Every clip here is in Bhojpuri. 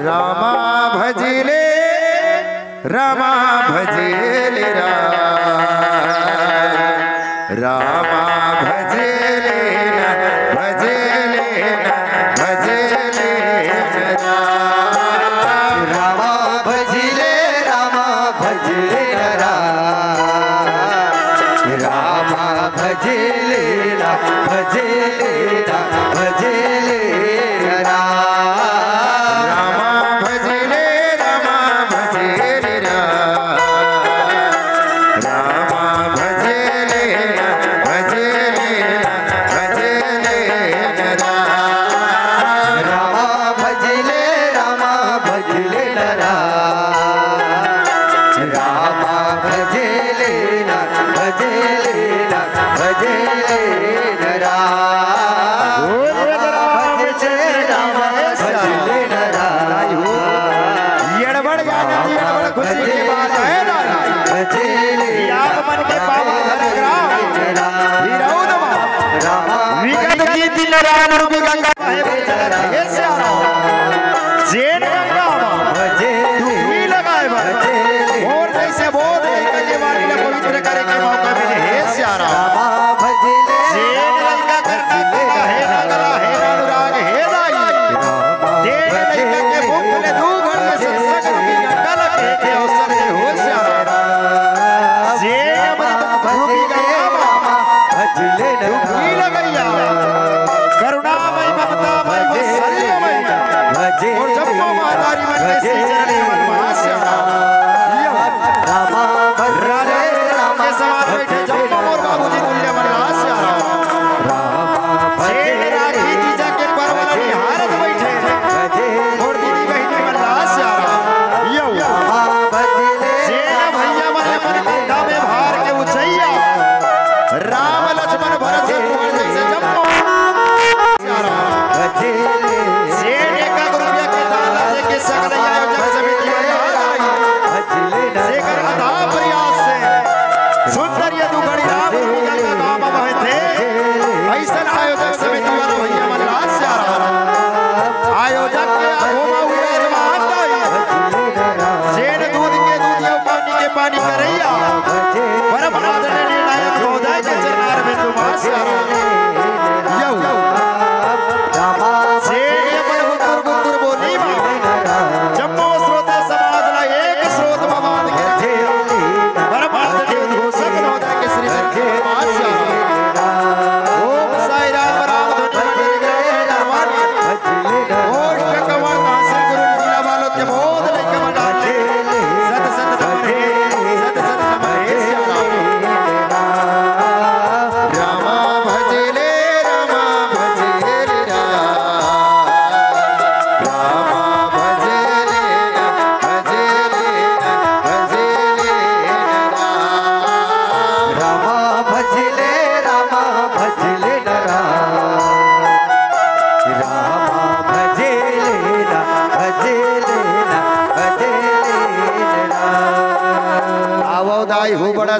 रामा भजेले रामा भजेले भजेले भजेले रामा भजले रामा भजले रामा भजले भजले भजले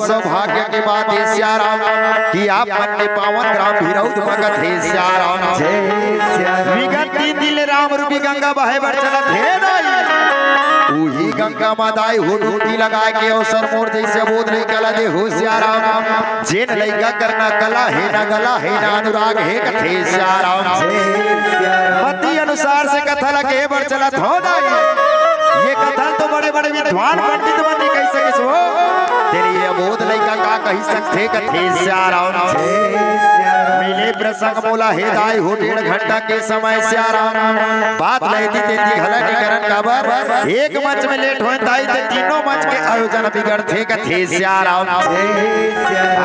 सौभाग्य की बात है श्याराम कि आप मन के पावन ग्राम भीरौद भगत है श्याराम विगत 3 दिल राम रूपी गंगा बहे बढ़ चलत हे दाई उही गंगा माताई हो ढूंढी लगा के अवसर मोर जैसे बोध नहीं कला दे होशियाराम जेन लइका करना कला है ना गला है ना अनुराग है कथे श्याराम मति अनुसार से कथा लगे बढ़ चला हो दाई ये कथा तो बड़े बड़े विद्वान पंडित बन कह सके सो तेरी ये बोध लइका का कही सकते कथे श्याराम मिले प्रसंग बोला हे दाई हो 1.5 घंटा के समय श्याराम बात लेती देती हला निकरण काबर एक मंच में लेट होए दाई ते तीनों मंच के आयोजन बिगड़थे कथे श्याराम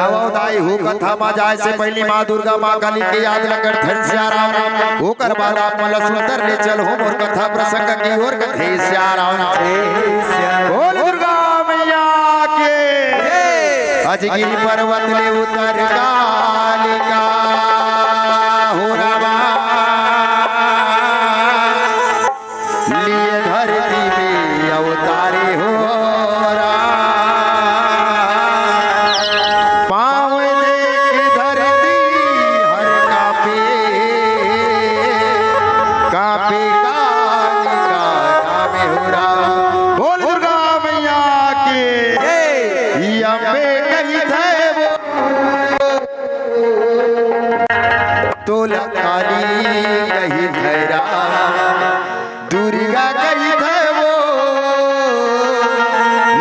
आओ दाई हो कथा मा जाए से पहली मां दुर्गा मां काली के याद लगड़ थन श्याराम होकर बाद आप मला सुंदर ले चल हो मोर कथा प्रसंग की ओर कथे श्याराम बोल दुर्गा मैया के अजगिरी पर्वत ले उतर कालिका हो रवा लिए धरती में अवतारे हो पाँव देख धरती हर कापे कापे कालिका नाम हो रहा बोल दुर्गा मैया के अम्बे कही थे वो तो काली कही धरा दुर्गा कही थे वो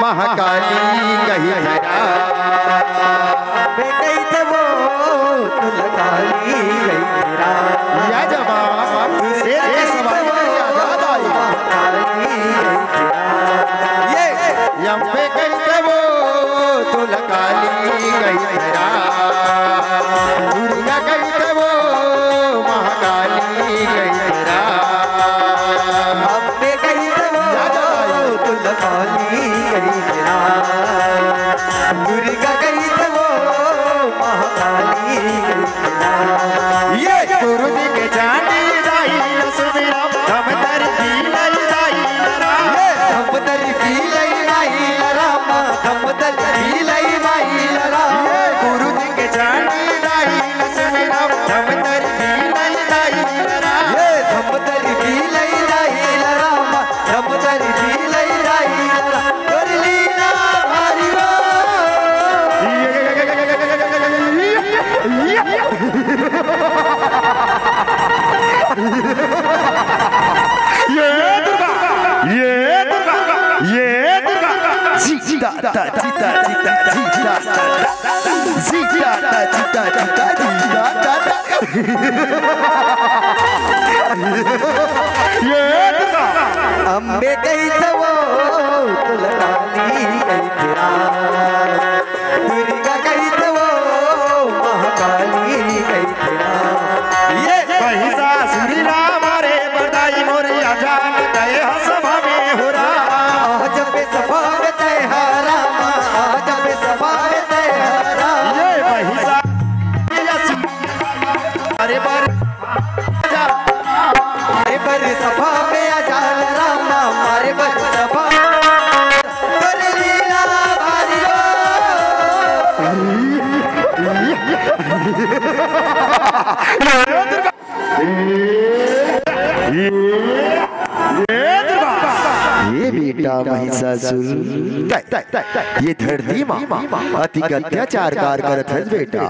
महाकाली कही धरा कही थे वो काली कही धरा या जवान शेर के सवाल आजाद आई ये अम्बे कही थे वो तो काली कही धरा दुर्गा कही थे वो महाकाली कही धरा अम्बे कही थे वो काली कही धरा दुर्गा कही थे वो महाकाली कही धरा ये गुरु जी के जानी दाई सुमिरा हम तर की लाई दाई लरा हम तर की लाई रामा हम तर की लाई लरा ये गुरु जी के जानी दाई सुमिरा हम तर की लाई दाई लरा ये हम तर की लाई रामा हम तर की लाई लरा कर लीला भारी रो ये दुर्गा जीता ता जीता जीता जीता जीता ता जीता जीता जीता ये दुर्गा अम्बे कही थे वो काली कही धरा दुर्गा कही थे वो महाकाली कही धरा ये महिषासुरी राम रे बड़ाई मोरे आजाद गए सभा में हो रहा आज पे सभा में तय रामा आज पे सभा में तय रामा ये महिषासुरी अरे बार मारे बर सभा में अजाल रामा मारे बर सभा कर लीला भारी ये बेटा महिषासुर ये धरती माँ अति अत्याचार कार करत है बेटा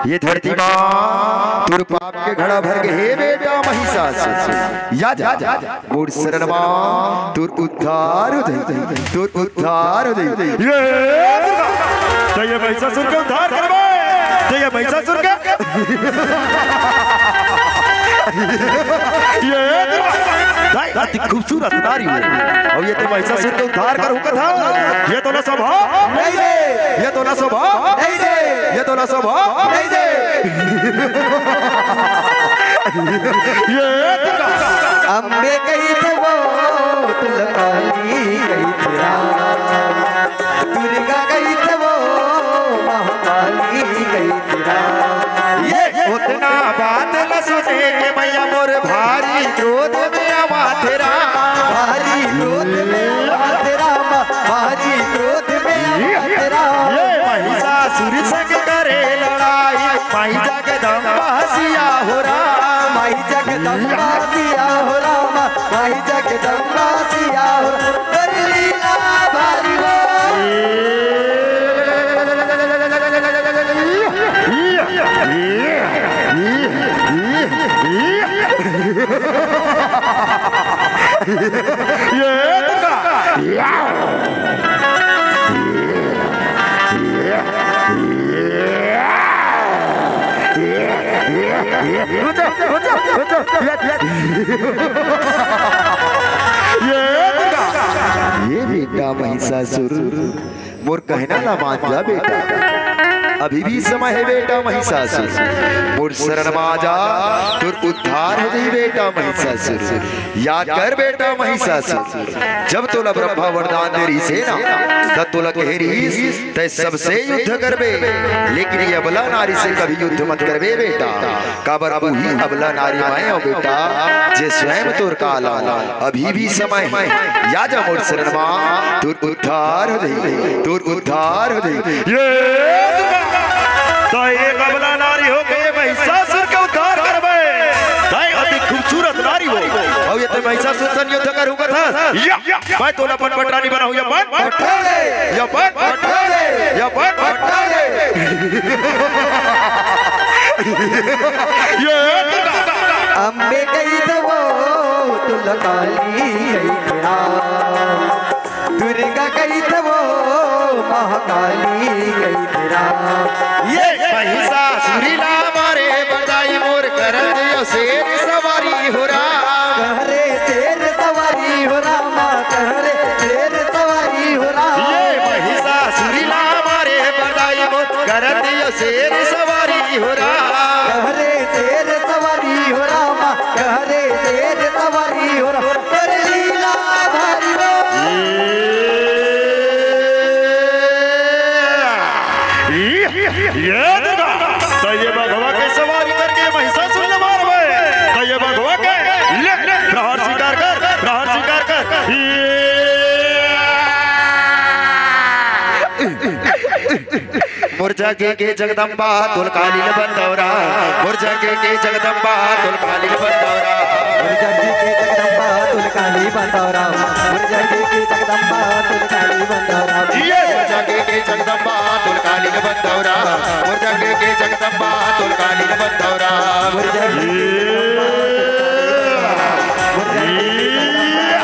ये धरती माँ तुर पाप के घड़ा भर के हे बेटा महिषासुर या जा जा मोर शरण माँ तुर उद्धार हो जाई तुर उद्धार हो जाई ये महिषासुर का उद्धार करवाए ये महिषासुर का ये अति खूबसूरत नारी है और ये तो महिषासुर का उद्धार करूँ कथा ये तो ना स्वभाव नहीं दे ये तो ना स्वभाव नहीं दे ये तो ना स्वभाव नहीं दे ये अम्बे कही थे वो काली कही धरा दुर्गा कही थे वो महाकाली कही धरा ये उतना बात न सुने के मैया मोर भारी क्रोध में आवा तेरा भारी क्रोध में आवा तेरा भारी क्रोध में आवा तेरा ये महिषासुर संग करे लड़ाई माई जगदम्बा हसिया हो रहा माई जगदम्बा हसिया माई जगदम्बा सिया हो कर लीला भारी हो ये बेटा महिषासुर मोर कहना ना मान जा बेटा अभी भी समय है बेटा महिषासुर मोर शरण माजा तुर उद्धार हो गई बेटा महिषासुर याद कर बेटा महिषासुर जब तोला ब्रह्मा वरदान दे रही से ना तब तोला कहेरी तय सबसे युद्ध करबे लेकिन ये अबला नारी से कभी युद्ध मत करबे बेटा काबर ही अबला नारी माए हो बेटा जे स्वयं तोर काला अभी भी समय है या जा मोर शरण मा तुर उद्धार हो गई तुर उद्धार हो गई ये तो एक अबला नारी हो गए महिषासुर के उद्धार करबे ताई अति खूबसूरत नारी हो और ये तो महिषासुर से युद्ध करूंगा था मैं तोला पट पटरानी बना हूं या पट पटरानी या पट पटरानी या पट पटरानी ये अम्बे कही तो वो तुलकाली कही तेरा दुर्गा कही तो वो महाकाली कही तेरा ये महिषासुरी ला मारे बजाई मोर करन दियो शेर सवारी हो राम कहरे शेर सवारी हो रामा कहरे शेर सवारी हो राम ये महिषासुरी ला मारे बजाई मोर करन दियो शेर सवारी हो राम कहरे शेर सवारी हो रामा कहरे शेर सवारी हो राम कर लीला भारी हो ये दुर्गा तो ये भगवा के सवारी करके महिषासुर ने मारवे तो ये भगवा के ले प्रहार स्वीकार कर मुरझा के जगदम्बा तुलकाली बंदौरा मुरझा के जगदम्बा तुलकाली बंदौरा मुरझा के जगदम्बा तुलकाली बंदौरा मुरझा के जगदम्बा तुलकाली बंदौरा ये मुरझा के जगदम्बा तुलकाली बंदौरा मुरझा के जगदम्बा तुलकाली बंदौरा मुरझा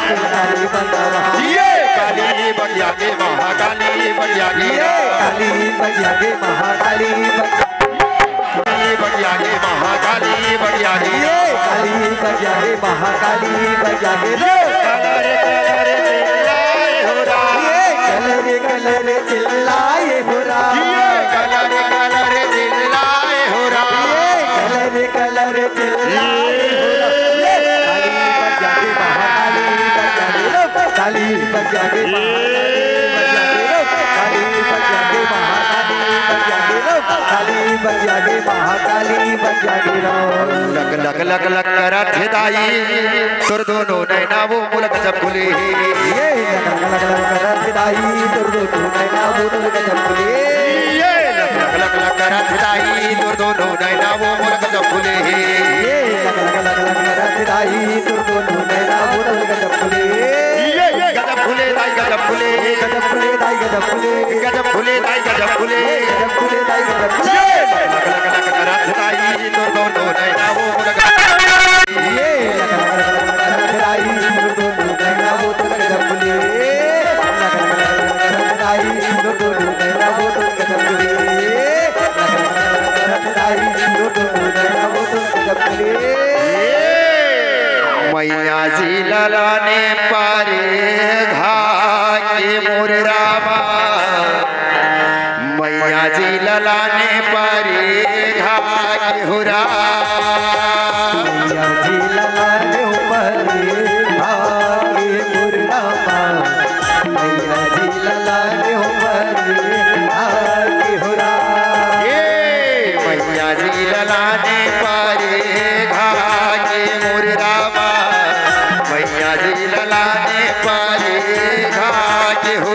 तुलकाली बंदौरा ये काली बगिया के महाकाली बगिया के काली बगिया के महाकाली बगिया के महाकाली बगिया के काली बगिया के महाकाली बगिया के कलर चिल्लाए हो रहा कलर चिल्लाए हो रहा कलर चिल्लाए काली बगिया के काली बगिया के महाकाली बगिया के लक लक लक लक करत दाई तुर दोनों नैना वो मुलक जब खुले ये लक लक लक करत दाई तुर दोनों नैना वो मुलक जब खुले ये लक लक लक लक करत दाई तुर दोनों नैना वो मुलक जब खुले ये लक लक लक लक करत दाई तुर दोनों नैना वो मुलक जब खुले ये गजब खुले दाई गजब खुले गजब खुले दाई गजब खुले गजब खुले दाई गजब खुले गजब खुले दाई गजब खुले ये लक लक लक करत दाई तुर दोनों नैना वो मुलक ये लक लक लक करत दाई तुर दोनों नैना वो मुलक जब खुले लक लक लक करत दाई तुर दोनों नैना वो मुलक जब खुले लक लक लक करत दाई तुर दोनों नैना वो मुलक जब खुले मैया जी ललाने पारे घाके मोर रामा मैया जी ललाने पारे घाके हो मैया जी ललाने पारे घाके मोर रामा मैया जी ललाने पारे घाके हो मैया जी ललाने पारे घाके मोर रामा मैया जी ललाने पारे घाके हो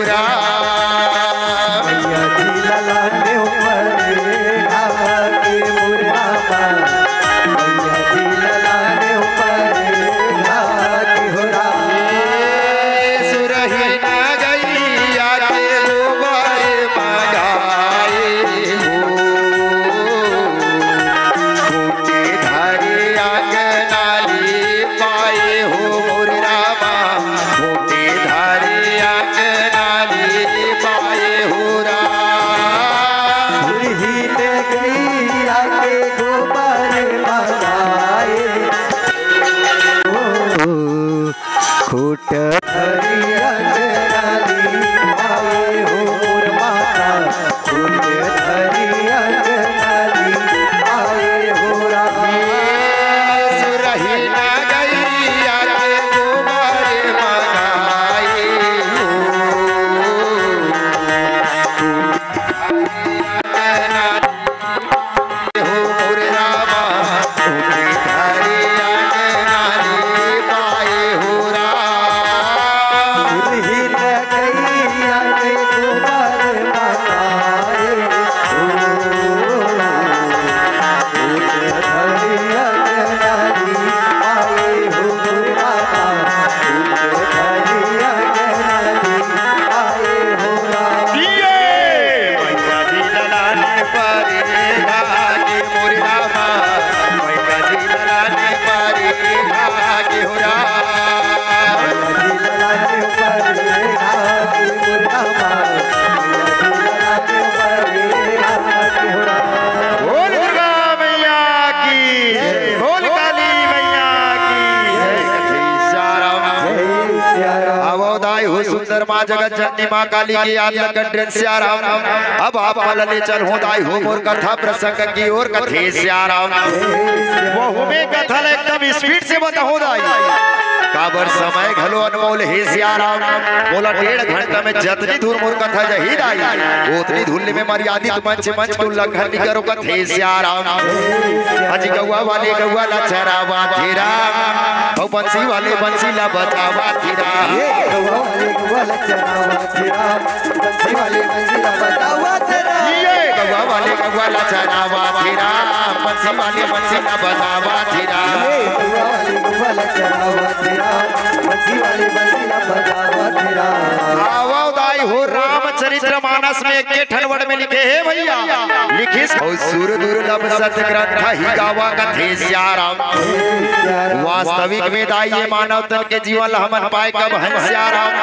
मैया जी ललाने पारे घाके मोर रामा मैया जी ललाने पारे घाके हो हरि अंजनाली आए हो मोर माता फूल हरि अंजनाली आए हो राम सुरही ना गैया के गोबर मगाई हो मोर रामा तुम्हें हरि अंजनाली पाए हो राम ही गैया के गोबर मगाए हो हरि अंजनाली आए हो मोर माता फूल हरि अंजनाली आए हो राम मैया जी ललाने पारे लागे मोर रामा मैया जी ललाने पारे लागे हो राम बोल दुर्गा मैया की जय, बोल काली मैया की जय। श्याराम अवोदाय हो सुंदर माँ जगत जननी माँ काली की याद लकन श्याराम। अब आप मलले चल होदाय हो मोर कथा प्रसंग की ओर कथे श्याराम। वो में कथा एकदम स्पीड से बता होदाय काबर समय घलो अनमोल हे श्याराम। बोला 1.5 घंटा में जतनी धूर मोर कथा जही दाई उतनी धुल्ले में मर्यादित मंच मंच को उल्लंघन नहीं करो कथे श्याराम। अजी गौवा वाले गौवा ला चरावा धीरा और बंसी वाले बंसी ला बचावा धीरा ये गौवा वाले गौवा ला चरावा धीरा बंसी वाले बंसी ला बचावा धीरा आवदाई हो रामचरित्र मानस में एक ठनवड़ में लिखे है भैया लिखिस सुर दुर्लभ सत ग्रंथ ही गावा कथे श्याराम। वास्तविक में दाई ये मानव तन के जीवन ला हमन पाए कब हन श्याराम।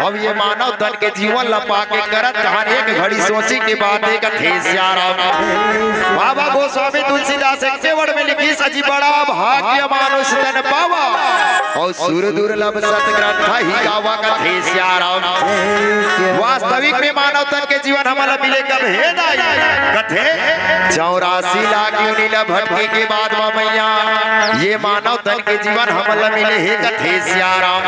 अब ये मानव तन के जीवन ला पाके करत कहानी एक घड़ी सोची के बात एक कथे श्याराम। बाबा गोस्वामी तुलसीदास एक वड़ में लिखी सजी बड़ा भाग्य मानुष तन पावा और सुर दुर्लभ सत ग्रंथ ही गावा कथे श्याराम। वास्तविक में मानव तन के जीवन हमारा मिले कब है दाई कथे 84 लाख नीला भटके के बाद में मैया ये मानव तन के जीवन हमारा मिले है कथे श्याराम।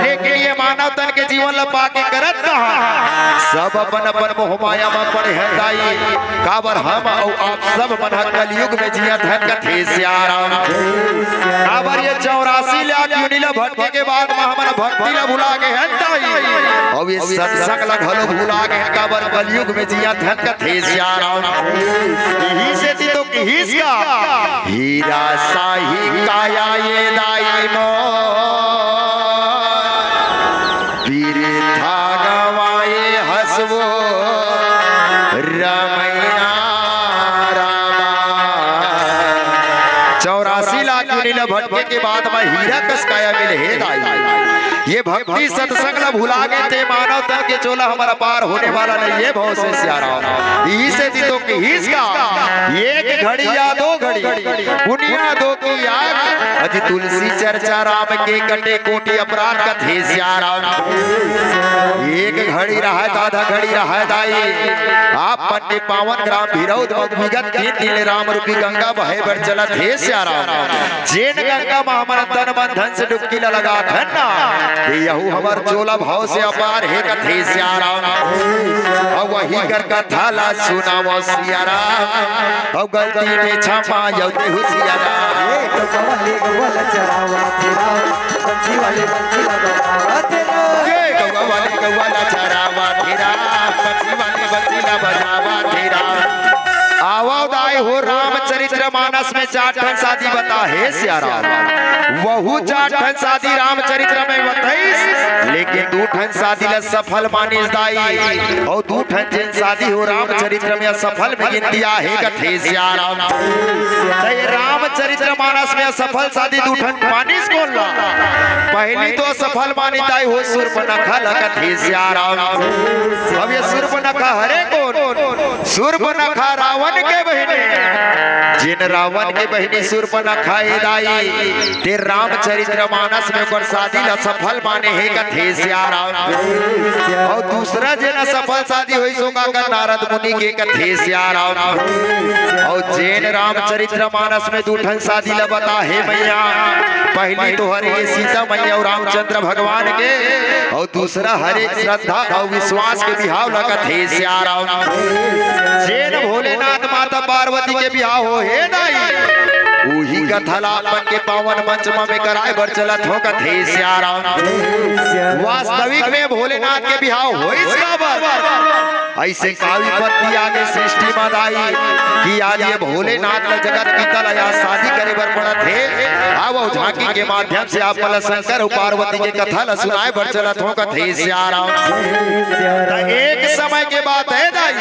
लेकिन ये मानव तन के जीवन ला पाके करत कहा सब अपन अपन मोह माया में पड़े हैं दाई काबर हम और आप सब मन कलयुग में जियत हैं कथे श्याराम। काबर ये 84 लाख नीला भटके के बाद में हमारा भक्ति ला भुला गए हैं दाई और ये सत्संग ला घलो भुला गए काबर कलयुग में जियत हैं कथे श्याराम। यही से तो किहिस का हीरा साही काया ये दाई मो बिरथा गवाए हसवो रमैया रामा। 84 लाख नीला भटके के बाद में हीरा कस काया मिले हे दाई ये भक्ति सत्संग ला भुला गए थे मानव तन के चोला हमारा पार होने वाला नहीं ये भाव से श्याराम। यही से तो किहिस का एक घड़ी या 2 घड़ी पुनिया 2 की याद अजी तुलसी चर्चा राम के कटे कोटि अपराध कथे श्याराम। एक घड़ी रहा आधा घड़ी रहा दाई आप पंडे 52 ग्राम भिरौद विगत 3 दिन राम रूपी गंगा बहे बढ़ चलत हे श्याराम। जेन गंगा में हमारा तन मन धन से डुबकी लगा धन्ना यहू हमार चोला भाव से अपार है कथे श्याराम। अब वही कर कथा ला सुनावो श्याराम अब गलती में क्षमा यौते हु श्याराम। ये गौवा वाले गौवा ला चरावा धीरा बंसी वाले बंसी ला बजावा धीरा। आवदाय हो रामचरित्र मानस में 4 ठन शादी बता है श्याराम। वहु 4 ठन शादी रामचरित्र में बताइस लेकिन 2 ठन शादी ला सफल मानिस दाई और 2 ठन जिन शादी हो रामचरित्र में असफल में गिन दिया है कथे श्याराम। ये रामचरित्र मानस में असफल शादी 2 ठन मानिस कौन ला पहली तो असफल मानी दाई हो सूर्पनखा ला कथे श्याराम। अब ये सूर्पनखा हरे कौन सूर्पनखा रावण के बहने जिन रावण के बहनी शूर्पणखा दाई ते रामचरितमानस में ओकर शादी ला सफल माने हे कथे सियाराम। और दूसरा जेना सफल शादी होई सो का नारद मुनि के कथे सियाराम। और जैन रामचरितमानस में दूठन शादी ला बता हे मैया पहली तो हरे सीता मैया और रामचंद्र भगवान के और दूसरा हरे श्रद्धा और विश्वास के बिहाव ला कथे सियाराम। जैन भोलेनाथ माता पार्वती के बिहाव हो हे दाई उही कथला अपन के पावन मंच में कराए बर चलत हो कथे सियाराम। वास्तविक में भोलेनाथ के बिहाव होई ऐसे कावी पत्नी आगे सृष्टि मदाई कि आज ये भोलेनाथ ल जगत पिता या शादी करे बर पड़त है। अब झांकी के माध्यम से आप शंकर और पार्वती के कथा ल सुनाए बर चलत हो कथे सियाराम। एक समय के बात है दाई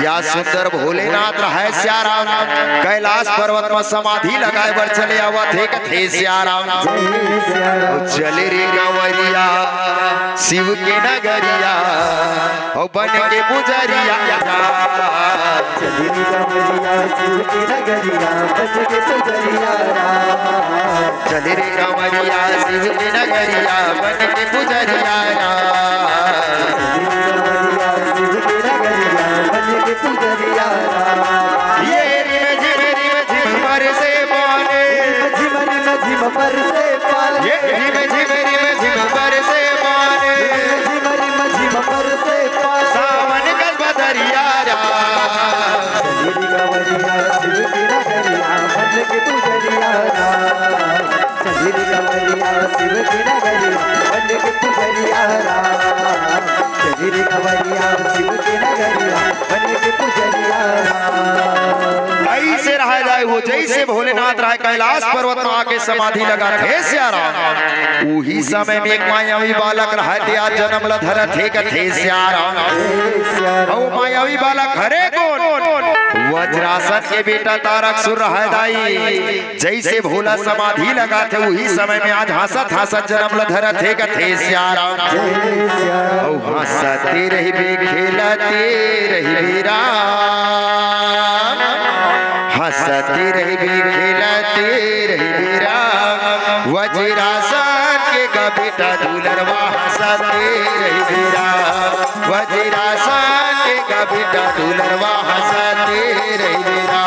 या सुंदर भोलेनाथ रहे सियाराम कैलाश पर्वत में समाधि लगाए बर चले आवत है कथे सियाराम। चले रे गवरिया शिव के नगरिया और बन के पुजरिया चली रे गवरिया शिव के नगरिया बन के पुजरिया चले रे गवरिया शिव के नगरिया बन के पुजरिया शिव के नगरिया बन के पुजरिया ये झिम पर से पाने झिम पर से पाने ये झिम पर से पाने झिम पर से पाने सावन कल बदरिया चली गवरिया शिव की नगरिया बन के पुजरिया चली गवरिया शिव की नगरिया बन के पुजरिया चली गवरिया शिव की नगरिया बन के पुजरिया। ऐसे रह जाए वो जैसे भोलेनाथ रहे कैलाश पर्वत में आके समाधि लगा थे सियाराम। उही समय में एक मायावी बालक रहे दिया जन्म ल धरत थे कथे सियाराम। और मायावी बालक हरे कौन वज्रासन के बेटा तारकसुर रहे दाई जैसे भोला समाधि लगा थे उही समय में आज हंसत हंसत जन्म ल धरत थे कथे सियाराम। और हंसते रही बे खेलते रही बीरा हंसते रही भी खेलते रही बीरा वज्रासन के बेटा दुलरवा हंसते रही बीरा वज्रासन के बेटा दुलरवा हंसते रही बीरा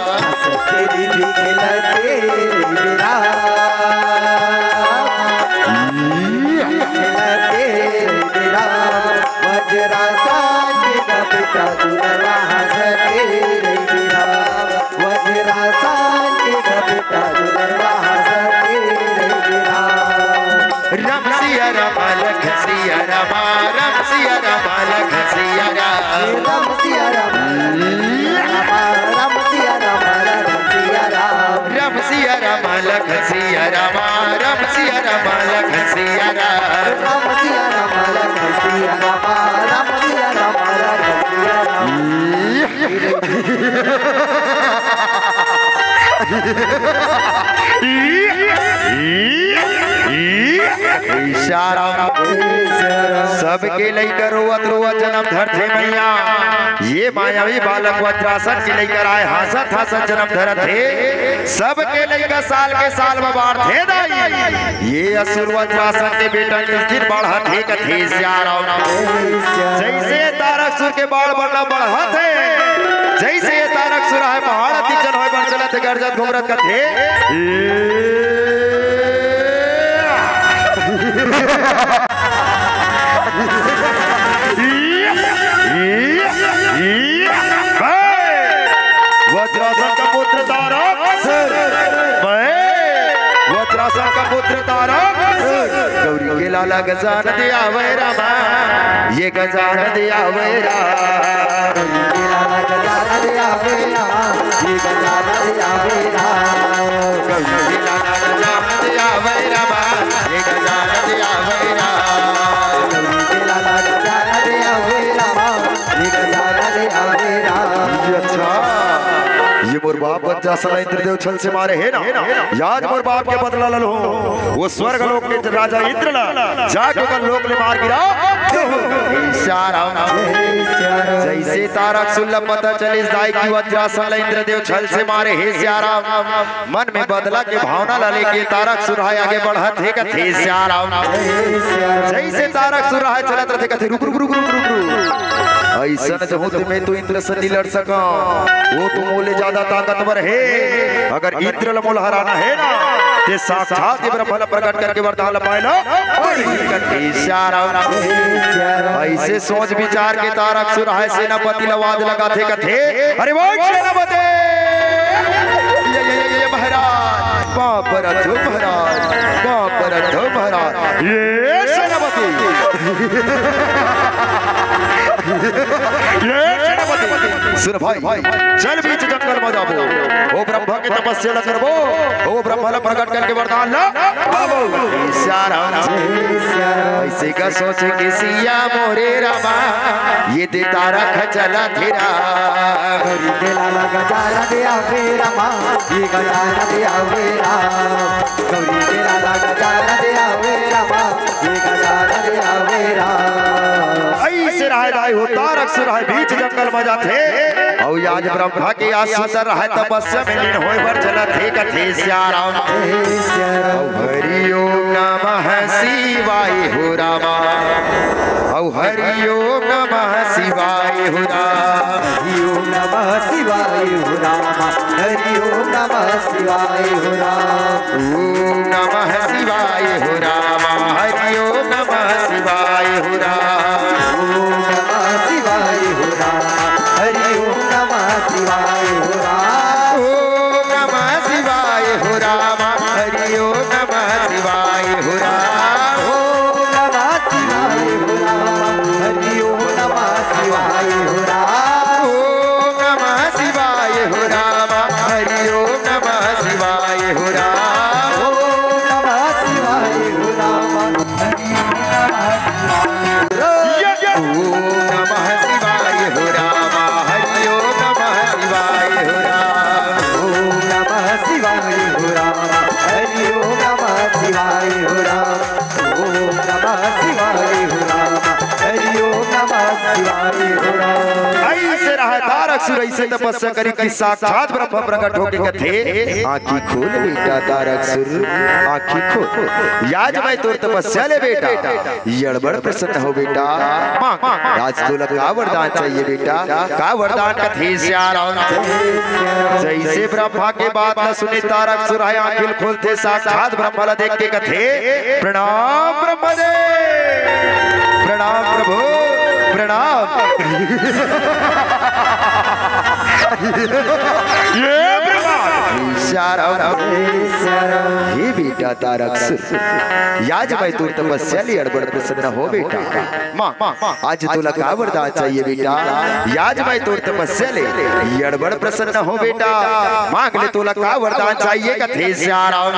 हंसते रही भी खेलते रही बीरा खेलते रही बीरा वज्रासन के बेटा दुलरवा हंसते रही बीरा वज्रासन के बेटा दुलरवा हंसते रही बीरा। रम सिया रमा लख सिया रमा रम सिया रमा लख सिया रम सिया रमा रम सिया रमा रम सिया राम रम सिया रमा लख सिया रमा रम सिया रमा लख सिया रम सिया रमा लख सिया रमा रम सिया रमा लख सिया सबके लेकर रोवत रोवत जन्म धरते मैया ये मायावी बालक वज्रासन के लेकर आए हंसत हंसत जन्म धरत थे सबके लेकर साल के साल बाढ़ थे दाई ये असुर वज्रासन के बेटा स्थिर बढ़त थे कथे सियाराम। जैसे तारकसुर के बाढ़ बढ़ना बढ़त है जैसे ये तारकसुर है पहाड़ अतिचन होय बन चलत गर्जत घुमरत कथे वज्रासन का पुत्र तारकसुर वज्रासन का पुत्र तारकसुर गौरी के लाला गजान दिया वैरामा ये गजान दिया वैरा लाला गजान दिया वेरा ये गजान दिया वेरा गौरी के लाला गजान दिया वैरामा ये गजान दिया वैरा लाला गजान दिया वेरा ये गजान दिया वेरा। अच्छा ये मोर बाप बाप बच्चा सला इंद्रदेव छल से मारे है ना याद मोर बाप के बदला ललो वो स्वर्ग लोक के राजा इंद्र ला जाके कर लोक ले मार गिरा जैसे तारक सुल्ला पता चले जाए कि वज्रासन ला इंद्रदेव छल से मारे हे श्याराम मन में बदला के भावना ला लेके तारक सुराय आगे बढ़त है कथे श्याराम जैसे तारक सुराय चलत रहे कथे रुक रुक रुक रुक रुक ऐसा जहूं तुम्हें तो इंद्र से नहीं लड़ सका वो तो मोले ज्यादा ताकतवर है अगर इंद्र लमोल हराना है ना ते साक्षात ये ब्रह्म प्रकट करके वरदान पाए ना ऐसे सोच विचार के तारक सुराय सेनापति लवाद लगाते कथे अरे वो सेनापति ये महाराज बाप रथो महाराज ये सेनापति सुन भाई चल बीच जंगल में जाबो वो ब्रह्मा की तपस्या न करबो वो ब्रह्मा ने प्रकट करके वरदान ला बाबू ऐसे का सोचे कि सिया मोरे रामा ये दे तारा खचला धीरा गौरी के लाला गजारा दिया मेरा माँ ये गजारा दिया मेरा गौरी के लाला गजारा दिया मेरा माँ ये गजारा दिया मेरा ऐसे रहे दाई हो तारक सुराय बीच जंगल में जाते और आज ब्रह्मा के आज सुंदर रहे तपस्या में लीन होए पर चला थे कथे श्याराम हरि ओम नमः शिवाय हो रामा औ हरि ओम नमः शिवाय हो राम हरि ओम नमः शिवाय हो रामा हरि ओम नमः शिवाय हो राम ओम नमः शिवाय हो रामा हरि ओम नमः शिवाय हो राम ओम नमः शिवाय हो रामा हरि ओम नमः शिवाय हो राम ओम नमः शिवाय हो रामा हरि ओम नमः शिवाय हो राम ओम नमः शिवाय हो रामा हरि ओम नमः शिवाय हो राम ओम नमः शिवाय हो रामा हरि ओम नमः शिवाय हो राम ओम नमः शिवाय हो रामा हरि ओम नमः शिवाय हो रामा हरि ओम नमः शिवाय हो राम ओम नमः शिवाय हो रामा हरि ओम नमः शिवाय हो राम ओम नमः शिवाय हो रामा हरि ओम नमः शिवाय हो राम ऐसे रहा तारक सुर ऐसे तपस्या करी कि साक्षात ब्रह्म प्रकट होके कथे आँखी खोल बेटा तारक सुर आँखी खोल याज मैं तोर तपस्या ले बेटा यड़बड़ प्रसन्न हो बेटा आज तो लगा वरदान चाहिए बेटा का वरदान कथे श्याराम जैसे ब्रह्मा के बात न सुने तारक सुर आँखिल खोलते साक्षात ब्रह्मा देख के कथे प्रणाम ब्रह्मदेव प्रणाम प्रभु प्रणाम ये हे बेटा तारक सुर याज मैं तोर तपस्या ले अड़बड़ प्रसन्न हो बेटा माँ आज तो लगा वरदान चाहिए बेटा याज मैं तोर तपस्या ले अड़बड़ प्रसन्न हो बेटा मांग ले तो लगा वरदान चाहिए कथे श्याराम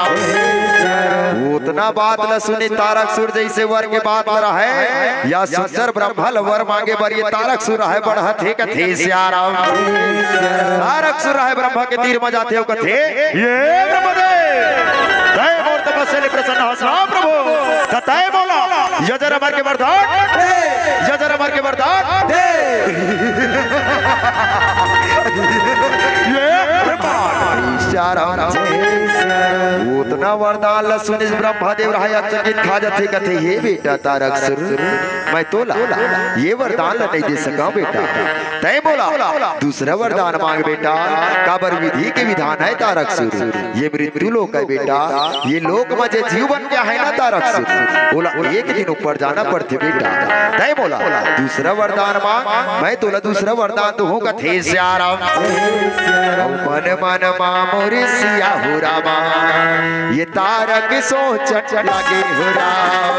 उतना बात न सुने तारक सुर जैसे वर के बात न रहे या सुंदर ब्रह्मा वर मांगे बर ये तारक सुर है बढ़त है कथे श्याराम तारक सुर है ब्रह्मा के तीर में जाते हो कथे ये ब्रह्मदेव तय मोर तपस्या ले प्रसन्न हो सा प्रभु तय बोला यजर अमर के वरदान यजर अमर के वरदान ये उतना वरदान ल सुने ब्रह्मदेव रहा अचकित खा जाते कथे हे बेटा तारक सुर मैं तोला ये वरदान ल नहीं दे सका बेटा तय बोला दूसरा वरदान मांग बेटा काबर विधि के विधान है तारक सुर ये मृत्यु लोक है बेटा ये लोक में जे जीवन क्या है ना तारक सुर बोला एक दिन ऊपर जाना पड़ते बेटा तय बोला दूसरा वरदान मांग मैं तोला दूसरा वरदान तो हूँ कथे श्याराम मन मन मोरे सिया हो रामा ये तारक सोच लगे हो राम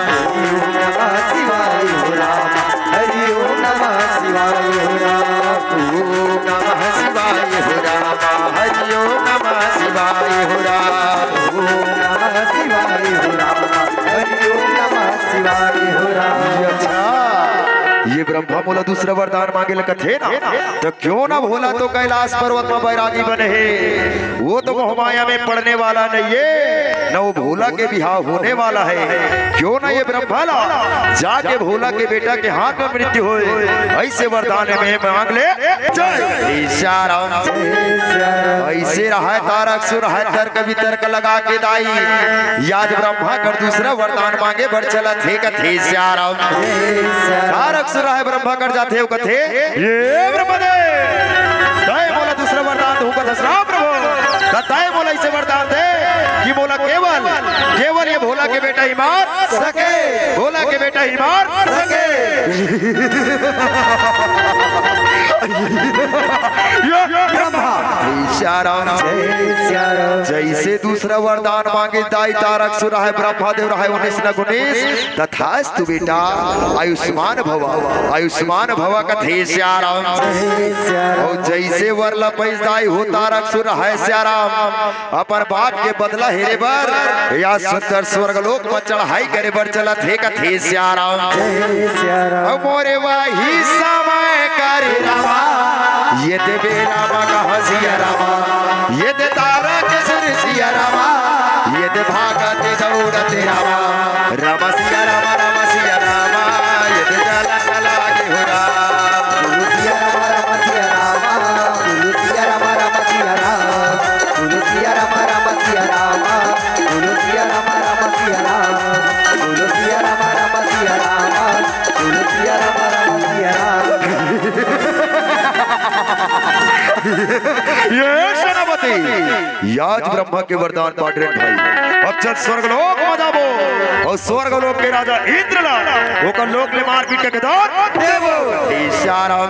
नमः शिवाय हो रामा हरि ओम नमः शिवाय हो राम ओम नमः शिवाय हो रामा हरि ओम नमः शिवाय हो राम ओम नमः शिवाय हो रामा हरि ओम नमः शिवाय हो राम अच्छा ये ब्रह्मा बोला दूसरा वरदान मांगे कथे ना तो क्यों ना भोला तो कैलाश पर्वत में बैरागी बने है, वो तो मोहमाया में पड़ने वाला नहीं है, न वो भोला के बिहाव होने वाला है। क्यों ना ये ब्रह्माला जाके भोला के बेटा के हाथ में मृत्यु हो, ऐसे वरदान में मांग ले। ऐसे रहा तारक सुर है तर्क वितर्क लगा के दाई, याद ब्रह्मा कर दूसरा वरदान मांगे बढ़ चला थे कथे श्याराम। तारक सुर है ब्रह्मा कर जाते हो कथे ये ब्रह्मदेव दाई बोला दूसरा वरदान दूं का दसरा प्रभु दाई बोला इसे वरदान दे कि बोला केवल ये भोला के बेटा ही मार सके, भोला के बेटा ही मार सके। जैसे दूसरा वरदान मांगे दाई तारक सुर है ब्रह्मा देव रहा उन्नीस न गुनीस तथास्तु बेटा आयुष्मान भवा कथे श्याराम। और जैसे वर लपैस दाई हो तारक सुर है श्याराम अपन बाप के बदला हेरे बर या सुंदर स्वर्ग लोक में चढ़ाई करे बर चला थे कथे श्याराम। मोरे वाही समय करे रामा ये देवे रामा का हसिया रामा, ये दे तारा के सुर सिया रामा, ये दे भागत दौड़ते रामा, रामा सिया रामा रामा सिया रामा, ये दे जला चला के हो राम सिया रामा रामा सिया रामा, सिया रामा रामा सिया राम, सिया रामा रामा सिया रामा, सिया रामा रामा सिया राम, सिया रामा रामा सिया राम, सिया रामा रामा सिया राम। ये सेनापति याद ब्रह्मा के वरदान पाठ रहे भाई। अब चल स्वर्गलोक में जाबो और स्वर्गलोक के राजा इंद्रला ओकर लोक ले मार पीट के दान देवो श्याराम।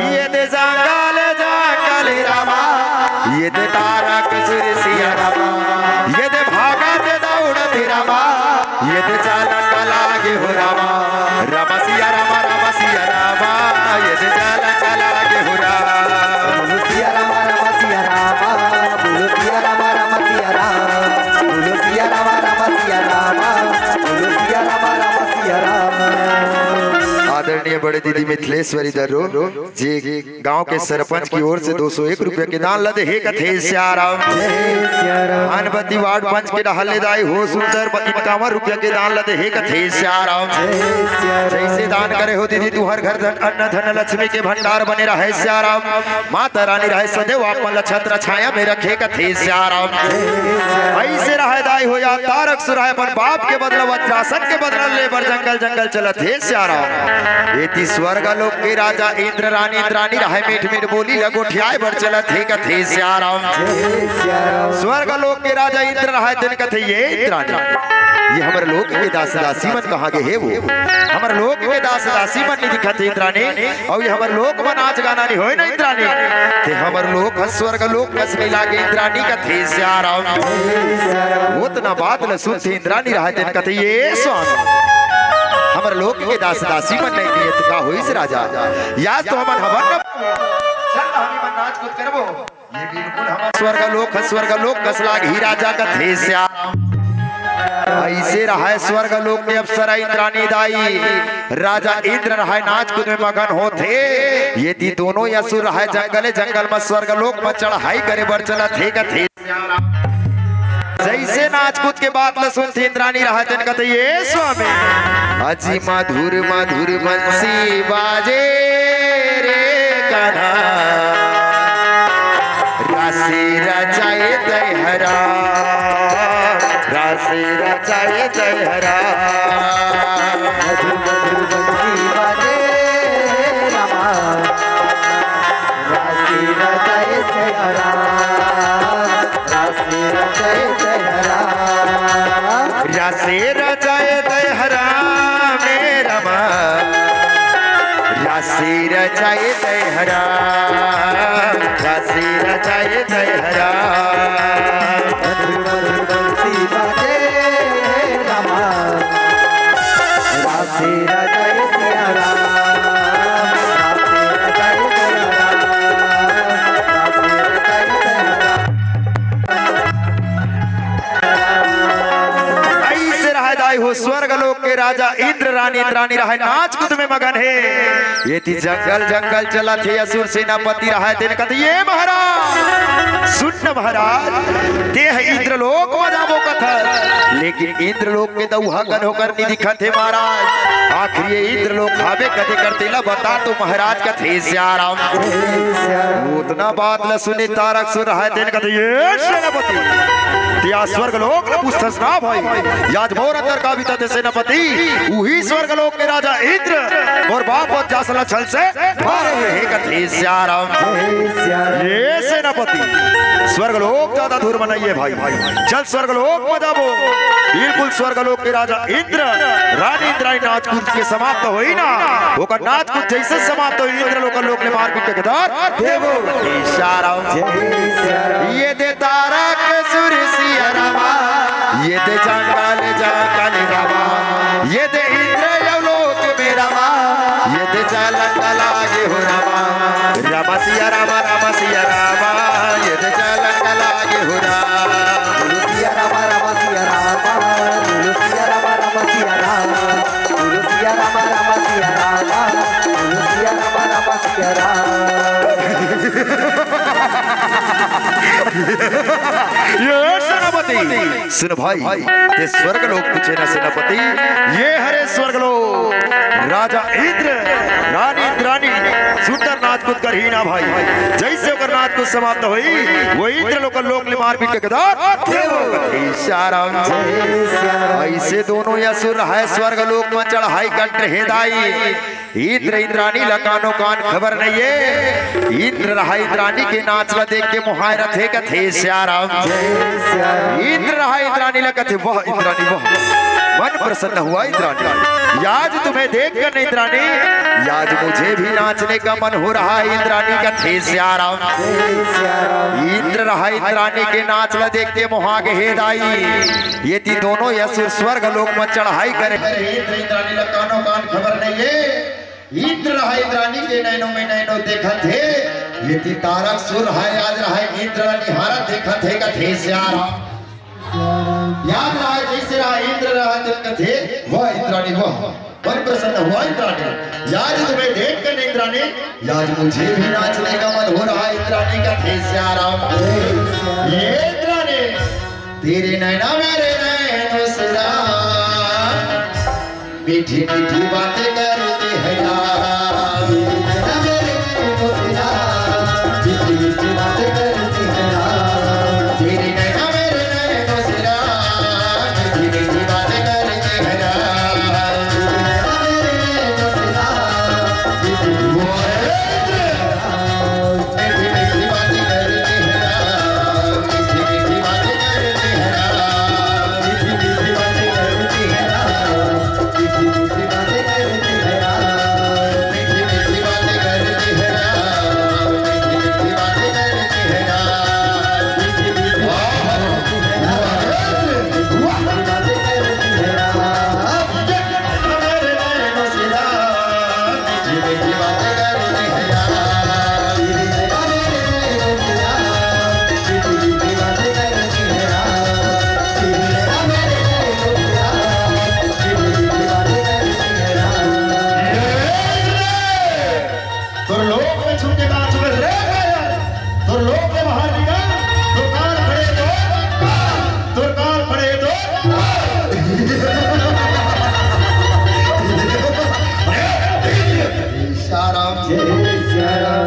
ये दे जंगल रामा, ये दे तारा के सुर सिया रामा, ये दे भागा दे दौड़ते रामा, ये दे चाला लागे हो रामा, रामा सिया रामा रामा सिया रामा, ये दे चाला लागे हो रामा। आदरणीय बड़े दीदी मिथिलेश्वरी दर्रो जी गांव के सरपंच की ओर से 201 रुपए के दान लदे हे कथे श्याराम। अनबती वार्ड पंच के डहले दाई हो सुंदर 51 रुपए के दान लदे हे कथे श्याराम। जैसे दान करे हो दीदी तू हर घर अन्न धन लक्ष्मी के भंडार बने रहे श्याराम, माता रानी रहे सदैव आपन छत्र छाया में रखे कथे श्याराम। ऐसे रहे दाई हो या तारक सुराय पर बाप के बदला वज्रासन के बदला ले बर जंगल जंगल चलत हे श्याराम। एति स्वर्ग लोक के राजा इंद्र रानी इंद्रानी रहे मीठ मीठ बोली लगोठियाए बर चलत हे कथे श्याराम। स्वर्ग लोक के राजा इंद्र रहे दिन कथे ये इंद्रानी ये हमारे लोक के दास दासी मन कहाँ गए है वो हमारे लोक के दास दासी मन नहीं दिखते इंद्रानी और ये हमारे लोक में नाच गाना नहीं होए ना इंद्रानी ते हमारे लोक स्वर्ग लोक कस में लागे इंद्रानी कथे श्याराम। उतना बात न सुनते इंद्रानी रहे दिन कथे ये स्वामी हमारे लोक के दास दासी मन नहीं दिए तो का होइस राजा या तो हमन हवन चल हमी मन नाच कूद करबो ये बिल्कुल हमार स्वर्ग लोक कस लागे राजा कथे श्याराम। ऐसे रहा स्वर्ग लोक में अप्सरा इंद्रानी दाई राजा इंद्र रहा नाच कूद में मगन होते ये दी दोनों असुर रहा जंगल में स्वर्ग लोक में चढ़ाई करे बर चला थे कथे। जैसे नाच कूद के बाद ल सुनती इंद्रानी रहा दिन कहते ये स्वामी अजी मधुर मधुर बंसी बाजे रे कन्हा राशि रचाए दहरा राशि रचाए दहरा मधुर मधुर बंसी बाजे रमा राशि रचाए दहरा राशि रचाए दहरा राशि रचाए दहरा मेरा राशि रचाए दहरा राशि रचाए दहरा बंसी बाजे रमा राशि रचाए दहरा हो हो स्वर्ग लोक के राजा इंद्र रानी इंद्रानी रहे नाच कूद में मगन है। ये थी जंगल जंगल चला थे असुर सेनापति रहा तेन कहते ये महाराज सुन महाराज ते है इंद्र लोक मजाबो कथा लेकिन इंद्र लोक के दउहा गन होकर नहीं दिखा थे महाराज। आखिर ये इंद्र लोक खावे कदे करते ला बता तो महाराज का थे श्याराम उतना बात ल सुने तारक सुन रहा है तेन कहते ये सेनापति त्या स्वर्ग लोक न पूछतस ना भाई याद मोर अंदर का भी ते सेनापति वही स्वर्ग लोक के राजा इंद्र और बाप और जासला छल से मारे हे कथे श्याराम ये सेनापति स्वर्ग लोक ज्यादा दूर बनाइए भाई चल स्वर्ग लोक मजाबो बिल्कुल स्वर्ग लोक के राजा इंद्र रानी इंद्रानी नाच कूद के समाप्त होई ना ओकर नाच कूद जैसे समाप्त होई इंद्र लोक ने मार पीट के दार देवो श्याराम ये दे तारक सूर्य सिया रामा ये दे जंगल जंगल रामा ये दे इंद्र यलोक में रामा ये दे जलन लागे हो रामा रामा सिया रामा ये दे जलन लागे हो रामा सिया रामा रामा सिया रामा सिया रामा सिया रामा सिया रामा सिया रामा सिया रामा सिया ये सेनापति सुन भाई ते स्वर्ग लोक पूछे ना सेनापति ये हरे स्वर्ग लोक राजा इंद्र रानी इंद्रानी सुंदर नाच कूद कर ही ना भाई जैसे ओकर नाच कूद समाप्त हुई वो इंद्र लोक ले मार पीट के गदार श्याराम ऐसे दोनों असुर है स्वर्ग लोक में चढ़ाई कंठ हेदाई इंद्र इंद्रानी लकानो कान खबर नहीं है इंद्र रहा इंद्रानी के नाच ला देख के मुहायरा थे कथे श्याराम इंद्र रहा इंद्रानी ला कथे वह इंद्रानी वह मन प्रसन्न हुआ इंद्रानी याज तुम्हें देख कर इंद्रानी याज मुझे भी नाचने का मन हो रहा है इंद्रानी का थे श्याराम इंद्र रहा इंद्रानी के नाच ला देख के मुहा के हेदाई ये थी दोनों असुर स्वर्ग लोक में चढ़ाई करे इंद्र इंद्रानी ला कानो कान खबर नहीं है इंद्र रहा इंद्रानी के नैनों में नैनों देखा थे ये थी तारक सुर है याद रहा इंद्र निहारा देखा थे का थे श्याराम याद रहा जैसे रहा इंद्र रहा देखा थे वह इंद्रानी वह मन प्रसन्न हुआ इंद्रानी याद तुम्हें देख कर इंद्रानी याद मुझे भी नाचने का मन हो रहा इंद्रानी का थे श्याराम ये इंद्रानी तेरे नैना मेरे नैनों से मीठी मीठी बातें करती है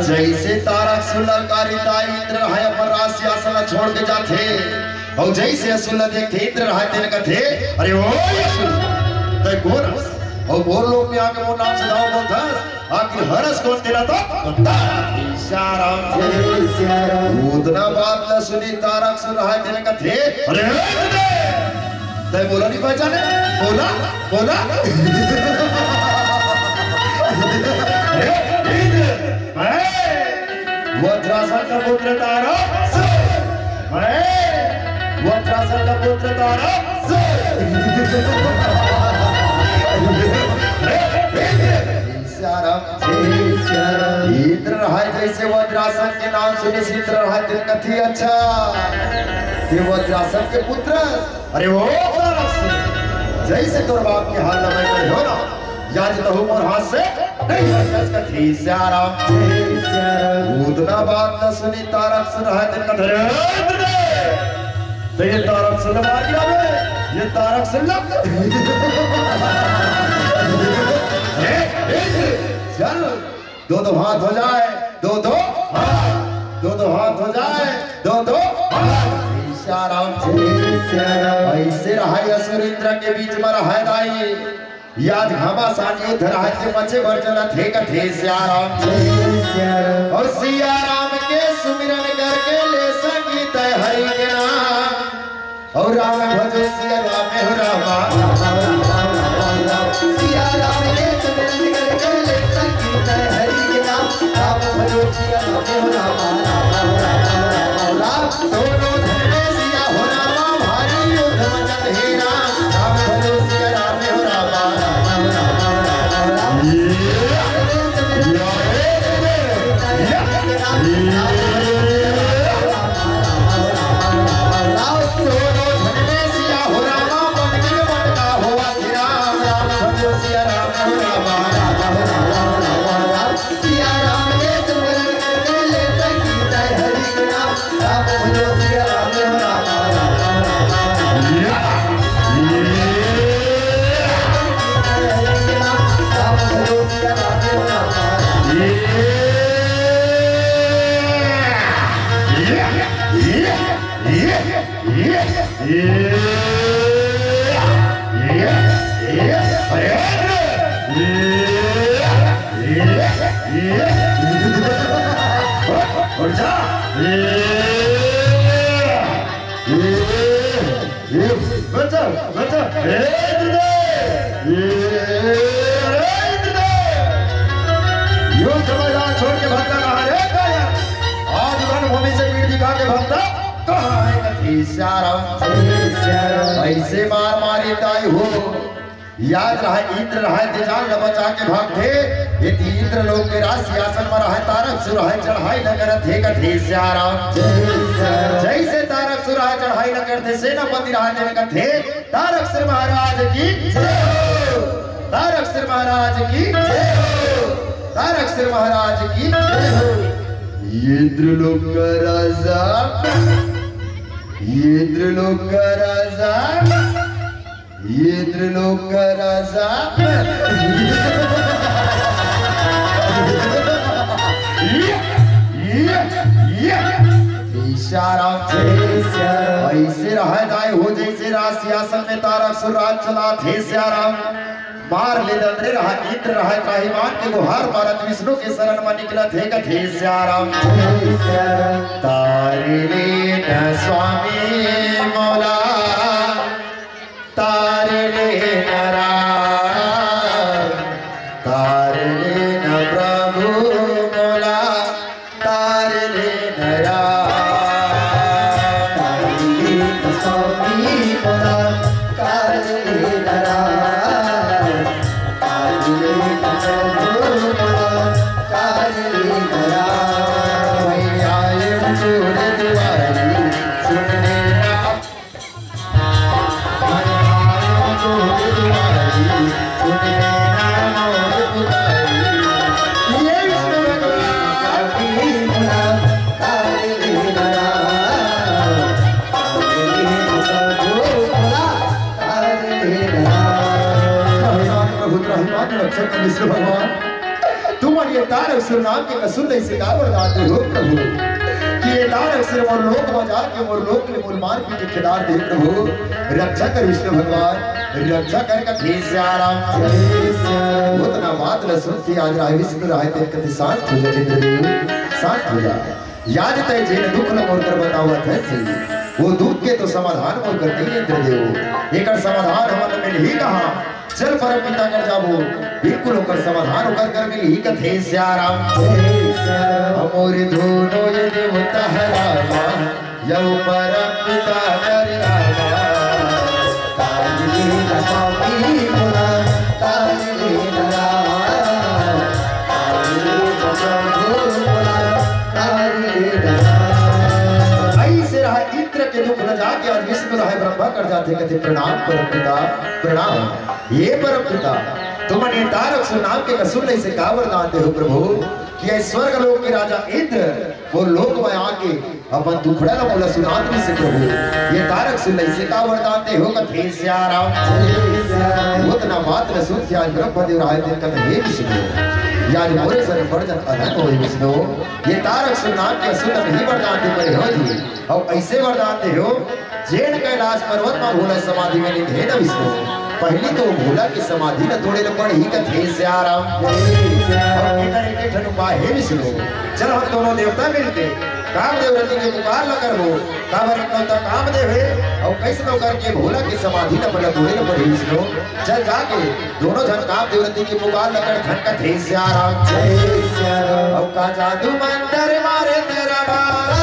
जैसे तारक सुलकारिता इंद्र है पर राशि आसन छोड़ के जाते और जैसे असुल देखते इंद्र रहा तेन कथे अरे ओ ते घोरस और घोर लोग में आके वो नाम से दाव बोलता आखिर हरस कौन तेरा तो श्याराम उतना बात न सुनी तारक सुन रहा तेन कथे अरे ते बोला नहीं पहचाने बोला बोला वज्रासन का पुत्र तारक वज्रासन का पुत्र तारक इंद्र रहा जैसे वज्रासन के नाम सुने इंद्र रहा दिल कथी अच्छा ये वज्रासन के पुत्र अरे वो जैसे तोर बाप के हाल में कर हो ना याद तो मोर हाथ से नहीं बचस का थी सियाराम उतना बात न सुनी तारक सुन रहा दिन का धरे तो ये तारक सुन मार दिया बे ये तारक सुन लग चल दो हाथ हो जाए दो हाथ हो जाए दो सियाराम ऐसे रहा असुर इंद्र के बीच में रहा दाई याद घामा सानियो धरा से मचे भर चला थे कथे सियाराम और सियाराम के सुमिरन करके ले संगीत हरि के नाम और राम भजो सिया राम हो रामा सियाराम के सुमिरन करके ले संगीत हरि के नाम राम भजो सिया राम हो रामा दोनों धन में सिया हो रामा भारी युद्ध मचत हे राम राम भजो सिया राम हो रामा छोड़ के भक्ता कहा रे आज रणभूमि से पीठ दिखा के भक्ता कहा ऐसे मार मारी ताई हो याद रहा इंद्र रहा तेजाल न बचा के भागते ये इंद्र लोग के राज सिंहासन में रहा तारक सुरह चढ़ाई न करत हे कथे सियाराम जैसे तारक सुरह चढ़ाई न करते सेनापति रहा देव कथे तारक सिर महाराज की तारक सिर महाराज की तारक सिर महाराज की इंद्र लोक का राजा इंद्र लोक का राजा इंद्र लोक का राजा ऐसे रहा दाए हो जैसे राज सिंहासन में तारक सुर राज चला थे सियाराम मार ले दंद्रे रहा इंद्र रहा त्राहिमाम के गुहार मारत विष्णु के शरण में निकला थे कथे सियाराम तारे लेना स्वामी मौला तारे लेना राम तारे लेना प्रभु मौला तारे लेना राम तारे लेना स्वामी मौला तारे लेना राम विष्णु भगवान तुम्हारी तारक सुर नाम के कसुर ऐसे का वरदाते हो प्रभु कि ये तारक सिर मोर लोक बाजार के मोर लोक में मोर मार के ठेकेदार दे प्रभु रक्षा कर विष्णु भगवान रक्षा कर का थे सियाराम उतना बात न सुनती आज राय विष्णु राय ते कति शांत हो जाए शांत हो जाए याद तय जेन दुख न मोर कर बतावत है सी वो दुख के तो समाधान मोर करते ही इंद्रदेव एकर समाधान हमन में ही कहा चल परम पिता कर जाबो बिल्कुल होकर समाधान होकर कर मिल ही कथे सियाराम अमोर दोनों ये देवता हरामा यौ परम पिता कर आवा काली का स्वामी मोला काली नरा काली का स्वामी मोला काली नरा ऐसे रहा इंद्र के दुख न जाके आज विष्णु रहे ब्रह्मा कर जाते कहते प्रणाम परम पिता प्रणाम। ये परम पिता तुमने तारक सुनाम के कसुर से का वरदान दे हो प्रभु कि स्वर्ग लोक के राजा इंद्र वो लोक में आके अपन दुखड़ा न बोला सुनात में से प्रभु ये तारक सुन से का वरदान दे हो कथे श्याम उतना मात्र सुन से आज ब्रह्मदेव राय दिन कथे हे विष्णु याद मोरे सर वर्जन अनंत हो विष्णु ये तारक सुनाम के सुंदर नहीं वरदान दे परे हो जी और ऐसे वरदान दे हो जैन कैलाश पर्वत में भोला समाधि में निधे न विष्णु पहली तो भोला की समाधि न तोड़े न पड़ी कथे श्याम उपाय हे विष्णु चल हम दोनों देवता मिलके कामदेव रति के पुकार न करबो काबर इकलौता कामदेव है और कैसे नो करके भोला की समाधि न पड़ा तोड़े न पड़ी विष्णु चल जाके दोनों जन कामदेव रति के पुकार न कर धन कथे श्याम और का जादू मंतर मारे तेरा बारा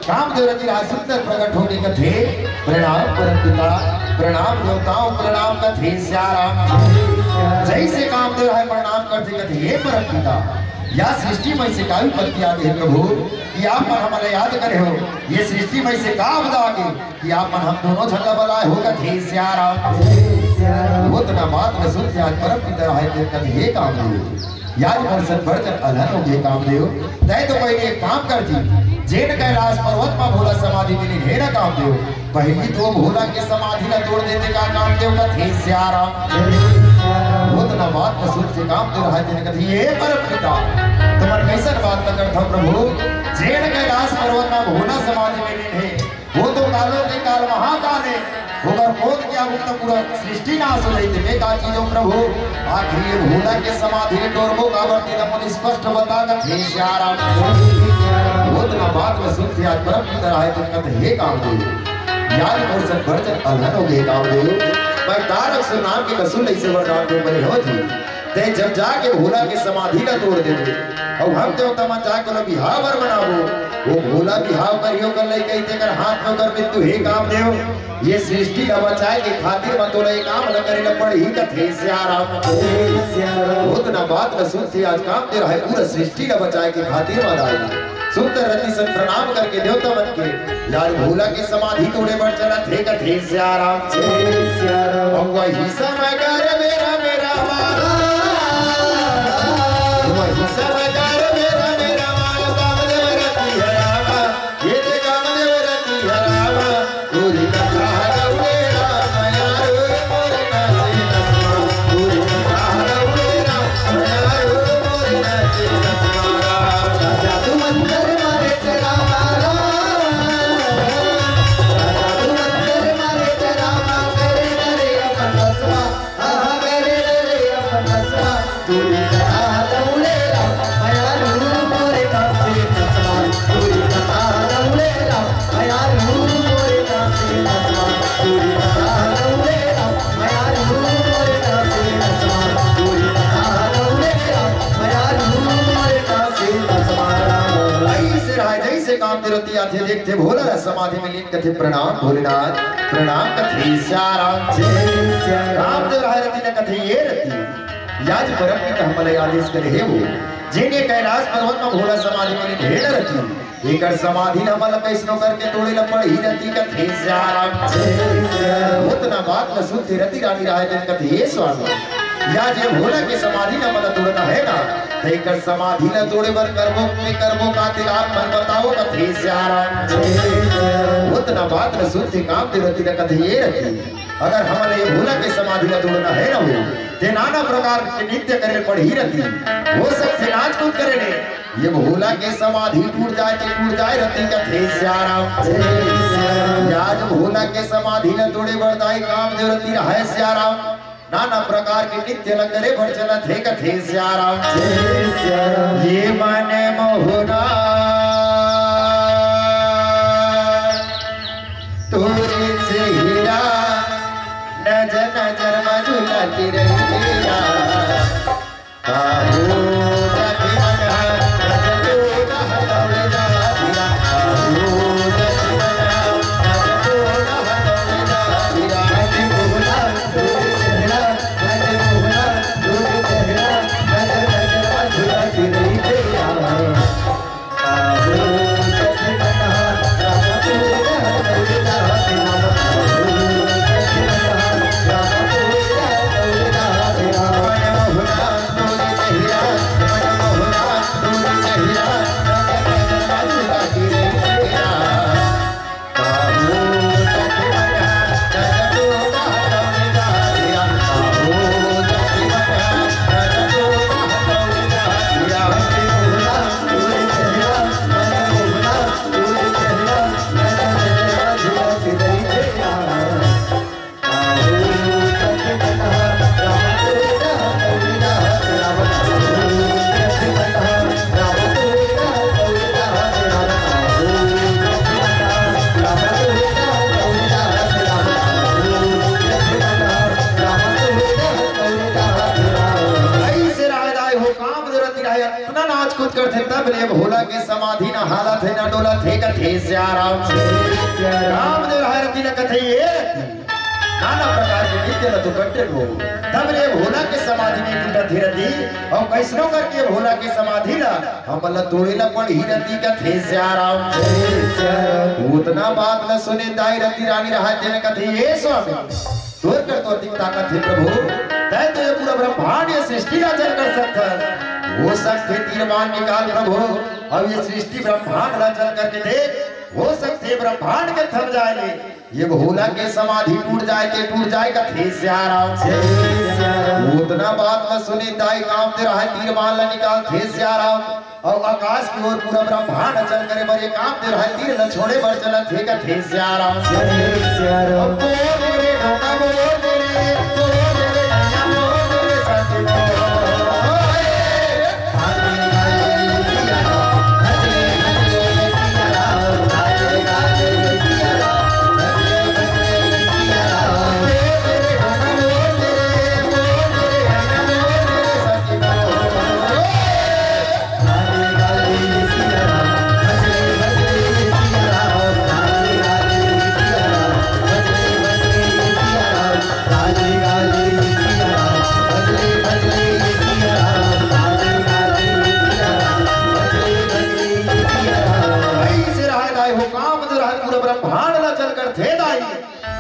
कामदेव रति राज सुंदर प्रकट होने कथे प्रणाम परम पिता प्रणाम देवताओं प्रणाम कथे श्याम जैसे कामदेव है प्रणाम करते कथे हे परम पिता या सृष्टि में से काई पत्ती आगे है प्रभु कि आप पर हमारे याद करे हो ये सृष्टि में से का बदागे कि आप पर हम दोनों झंडा बलाए हो कथे श्याम वो तना बात में सुन आज परम पिता है कथे हे कामदेव याद वर्षन वर्जन अलहन हो गए कामदेव तय तो पहले एक काम कर दी जैन कैलाश पर्वत में भोला समाधि मिली ढेरा कामदेव पहली तो भोला की समाधि न तोड़ देते का कामदेव का थे श्याम उतना बात में सुन से कामदेव रहा दिन कथी हे परम पिता तुम्हारे कैसन बात न करता प्रभु जैन कैलाश पर्वत में भोला समाधि मिली ढे वो तो कालों के काल महाकाल है होकर बोध किया वो तो पूरा सृष्टि नाश हो रही थी का चीजों प्रभु आखिर ये भोला के समाधि तोड़बो का वर्ती अपन स्पष्ट बता का थे श्याम उतना बात में सुनते आज परम पिता है तो कहते हे कामदेव याद वर्षन वर्जन अलहन हो गए कामदेव मैं तारक से नाम के कसूल ऐसे वरदान दे बने हो जी ते जब जाके भोला की समाधि का तोड़ दे और हम देवता मन जाके लो बिहावर बनावो वो भोला बिहाव करियो कर ले कहते कर हाथ में कर मृत्यु हे कामदेव ये सृष्टि का बचाए के खातिर मत तोड़े काम न करे न पड़ी कथे श्याम उतना बात में सुनते आज कामदेव है पूरा सृष्टि का बचाए के खातिर मत आएगी सुंदर रति से प्रणाम करके देवता मन के यार भोला की समाधि तोड़े बढ़ चला थे कथे श्याम वही समय कर मेरा मेरा मारा वही समय कर मेरा मेरा मारा कामदेव रति है रामा ये दे कामदेव रति है रामा पूरी कथा रउले राम यार मोरे नाचे नसमा पूरी कथा रउले राम यार मोरे नाचे नसमा राजा तू मंदिर मारे तेरा मारा राजा तू मंदिर मारे तेरा मारा करे करे अपन नसमा कैसे काम दे रती आथे देखते भोला समाधि में लीन कथे प्रणाम भोलेनाथ प्रणाम कथे श्याराम काम दे रहा रती न कथे ये रती याज परम की हमले आदेश करे हे वो जिने कैलाश पर्वत में भोला समाधि में ढेर रती एकर समाधि हमल कैसनो करके तोड़े ल पड़ी रती कथे श्याराम उतना बात न सुनती रती रानी राय दिन कथे हे स्वामी या जे भोला के समाधि न मतलब तोड़ना है ना देकर समाधि न तोड़े बर करबो का तिलाप मन बताओ कथे श्याराम उतना बात न सुनती काम दे रती न कथे ये रती अगर हमारे ये भोला के समाधि न तोड़ना है ना वो ते नाना प्रकार के नित्य करे पड़ी रहती वो सब से नाच कूद करे ने ये भोला के समाधि टूट जाए रती कथे श्याराम आज भोला के समाधि न तोड़े बरदाई काम दे रती है श्याराम नाना प्रकार के नित्य लंगरे भर चला थे कथे श्याराम ये माने मोहना तोरे से हीरा नजर नजर मजुला की रहिया काहो जति मना नजर ना हटौले जा हीरा काहो जति मना नजर ना हटौले जा हीरा हटि मोहना भोला के समाधि न हालत है न डोला थे कथे श्याराम राम देव है रति न कथे ये नाना प्रकार के नित्य न तो कट्टे हो तब रे भोला के समाधि में कीटा थे रति और कैसनो करके भोला के समाधि ला हम ल तोड़े ल पड़ी रति कथे श्याराम उतना बात न सुने दाई रति रानी रहा देने कथे ये स्वामी तोड़ कर तो अधिक ताकत है प्रभु तय तो ये पूरा ब्रह्मांड ये सृष्टि का चल कर सकता वो सकते तीरमान निकाल प्रभु अब ये सृष्टि ब्रह्मांड रचन करके देख हो सकते ब्रह्मांड के थम जाए ये भोला के समाधि टूट जाए कथे श्याराम उतना बात न सुने दाई काम दे रहा तीरमान ला निकाल थे श्याराम और आकाश की ओर पूरा ब्रह्मांड चल करे पर ये काम दे रहा तीर न छोड़े बर चला थे कथे श्याराम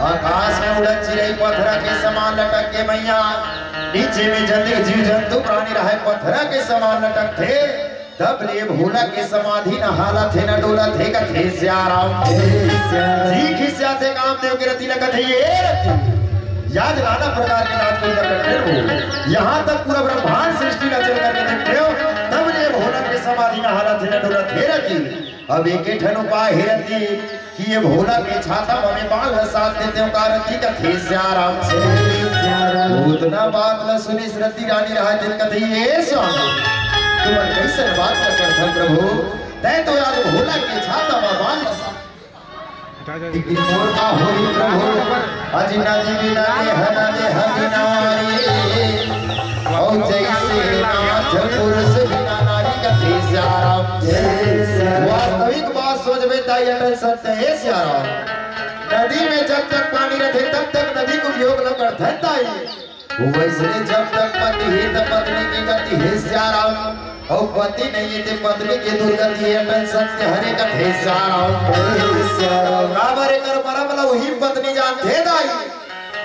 आकाश में उड़न चिड़ई पत्थरा के समान लटक के मैया नीचे में जंतु जीव जंतु प्राणी रहे पत्थरा के समान लटक थे तब ले भोला के समाधि न हालत है न डोला थे कथे श्याराम जी खिस्या थे काम देव के रति न कथे ये रति याद नाना प्रकार के नाच कोई न करते हो यहाँ तक पूरा ब्रह्मांड सृष्टि न चल करके देखते हो तब ले भोला के समाधि न हालत है न डोला थे रति अब एक ठन उपाय है रति कि ये भोला के छाता में बाल साथ देते हो कारती कथे श्याराम उतना बात न सुनी रति रानी रहा दिन कथे ये स्वामी तुम कैसे बात कर प्रभु तय तो याद भोला के छाता में बाल मोरका होई प्रभु अजिना जीविना दे हबिनारी औ जैसे नाथ पुरुष बिना नारी कथे श्याराम वास्तविक बात ये मैं सत्य है सियारा नदी में जब तक पानी रहे तब तक नदी को योग न कर धरता है वैसे जब तक पति ही तो पत्नी की गति है सियारा और पति नहीं है पत्नी की दुर्गति है मैं सत्य हरे का है सियारा रावरे कर परमला वही पत्नी जान थे दाई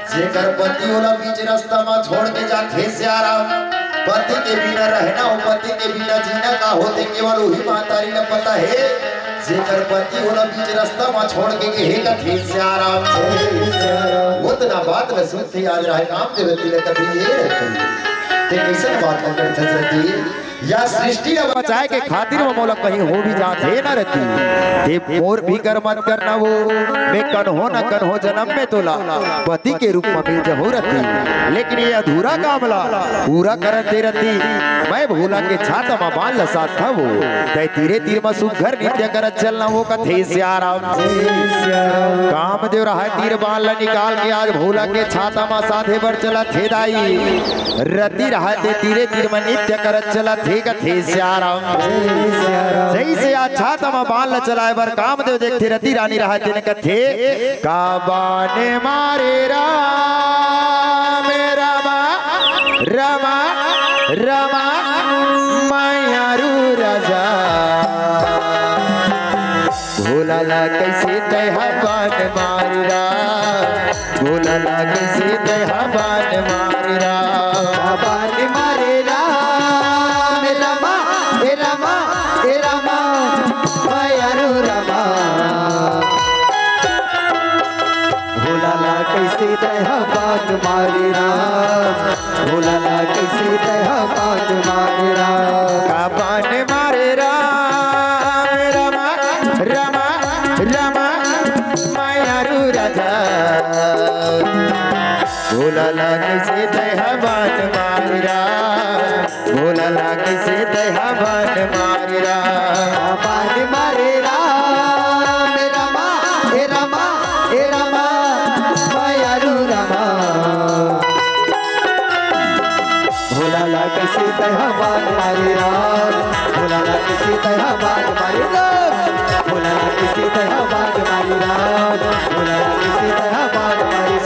जेकर पति ओला बीच रास्ता में छोड़ के जाते सियारा पति के बिना रहना और पति के बिना जीना का होते केवल वही महतारी ने पता है जेकर पति ओला बीच रास्ता में छोड़ के हे कथी सियारा उतना बात में सुनती आज रहे काम के व्यक्ति ने कभी ये ते कैसे बात करते सती या सृष्टि ने बचाए के खातिर वो मौलक कहीं हो भी जाते न रहती ते मोर भी कर मत करना वो मैं कन हो जन्म में तोला पति के रूप में मिल जहो रहती लेकिन ये अधूरा कामला पूरा करते रहती मैं भूला के छाता में बांध साथ था वो ते तीरे तीर में सुघर नित्य करत चलना वो कथे सियाराम काम देव रहा तीर बांध निकाल के आज भूला के छाता में साधे पर चला थे दाई रति रहा ते तीरे तीर में नित्य करत चला ठीक है सियाराम जैसे अच्छा तमा बाल चलाए बर काम देव देखते रति रानी रहा तेने कथे काबाने मारे राम रमा रमा रमा मायारू राजा भोला कैसे तैहा बान मारा भोला कैसे तैहा बान मारा बान मारे कैसे दया बात मारे भोला कैसे दया बात मारे काबान मारे रमा रमा रमा मायारू राजा भोला कैसे दया बात मारा भोला कैसे दया बात मारा बान मारे भोला कैसे दया बात मारे भोला कैसे दया बात मारे भोला कैसे दया बात मारे भोला कैसे दया बात मारे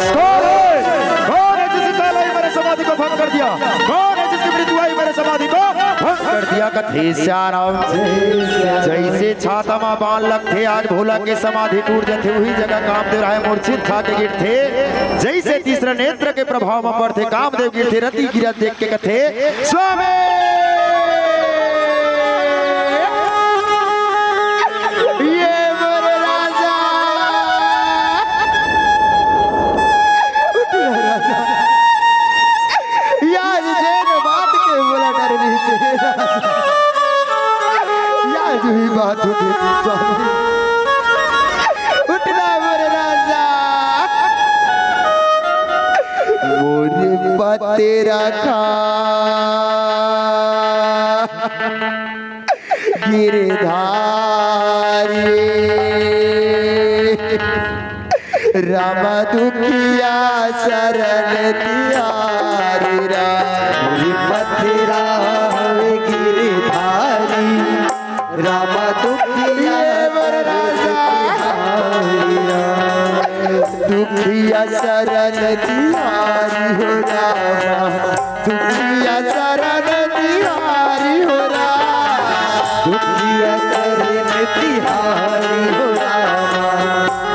कौन है जिसने तालाई मेरे समाधि को भंग कर दिया कौन है जिसकी मृत्यु आई मेरे समाधि को भंग कर दिया कथे सियाराम जैसे छाता में बांध लगते आज भोला के समाधि टूट जाते वही जगह कामदेव राय मूर्छित खा के गिरते जैसे तीसरा नेत्र के प्रभाव में पड़ते कामदेव गिरते रति गिरत देख के कथे स्वामी ये मेरे राजा यार जेन बात के बोला डर नहीं से यार जो ही बात होती स्वामी उठना मेरे राजा मोरे तेरा खा गिरधारी राम दुखिया शरण तिहारी तेरा गिरधारी राम दुखिया दुखिया शरण तिहारी हो रामा दुखिया शरण तिहारी हो रामा दुखिया शरण तिहारी हो रामा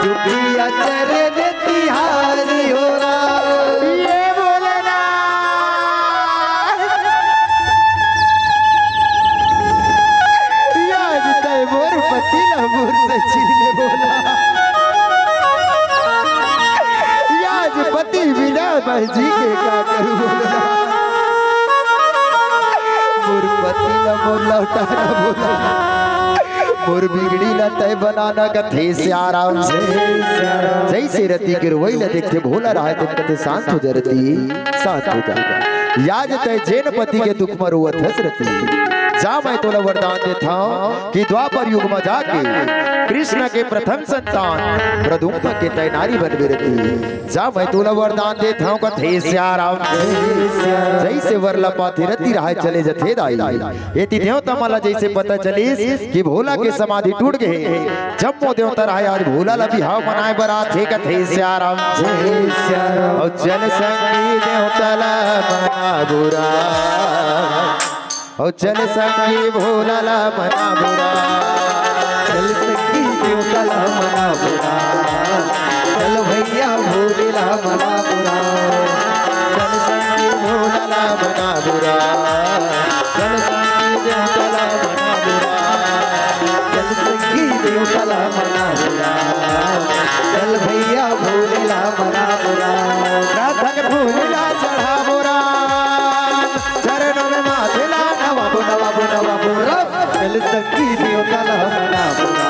दुखिया शरण तिहारी हो रामा ये बोलना याद तय मोर पति न मोर से छीने बोला पति बिना मैं जी के क्या करूं बोला मोर पति न मोर लौटाना बोला मोर बिगड़ी न तय बनाना कथे सियाराम से जैसे रति गिरवई न देखते भोला रहा तुम कथे शांत हो जा रती शांत हो जा याद तय जैन पति के दुख में रोवत हस रती जा मैं तोला वरदान देता हूँ कि द्वापर युग में जाके कृष्ण के प्रथम संतान प्रद्युम्न के तैनारी बन रहती। जा मैं तोला वरदान देता हूँ कथे श्याराम जैसे वरला पाथे रति रहा चले जथे दाई ये देवता माला जैसे पता चलीस कि भोला के समाधि टूट गए। जब वो देवता रहा आज भोला ला बिहाव मनाए बरात थे कथे श्याराम और चल संगी देवता ला मना बुरा और चल संगी भोला ला मना बुरा चल सखी देवता ला मना बुरा चल भैया भोले ला मना बुरा चल संगी भोला ला मना बुरा चल संगी देवता ला मना बुरा चल सखी देवता ला मना बुरा चल भैया भोले ला मना बुरा राधक भोला चढ़ा बोरा चरणों में माथे ला नवा नवा नवा बुरा चल सखी देवता ला मना बुरा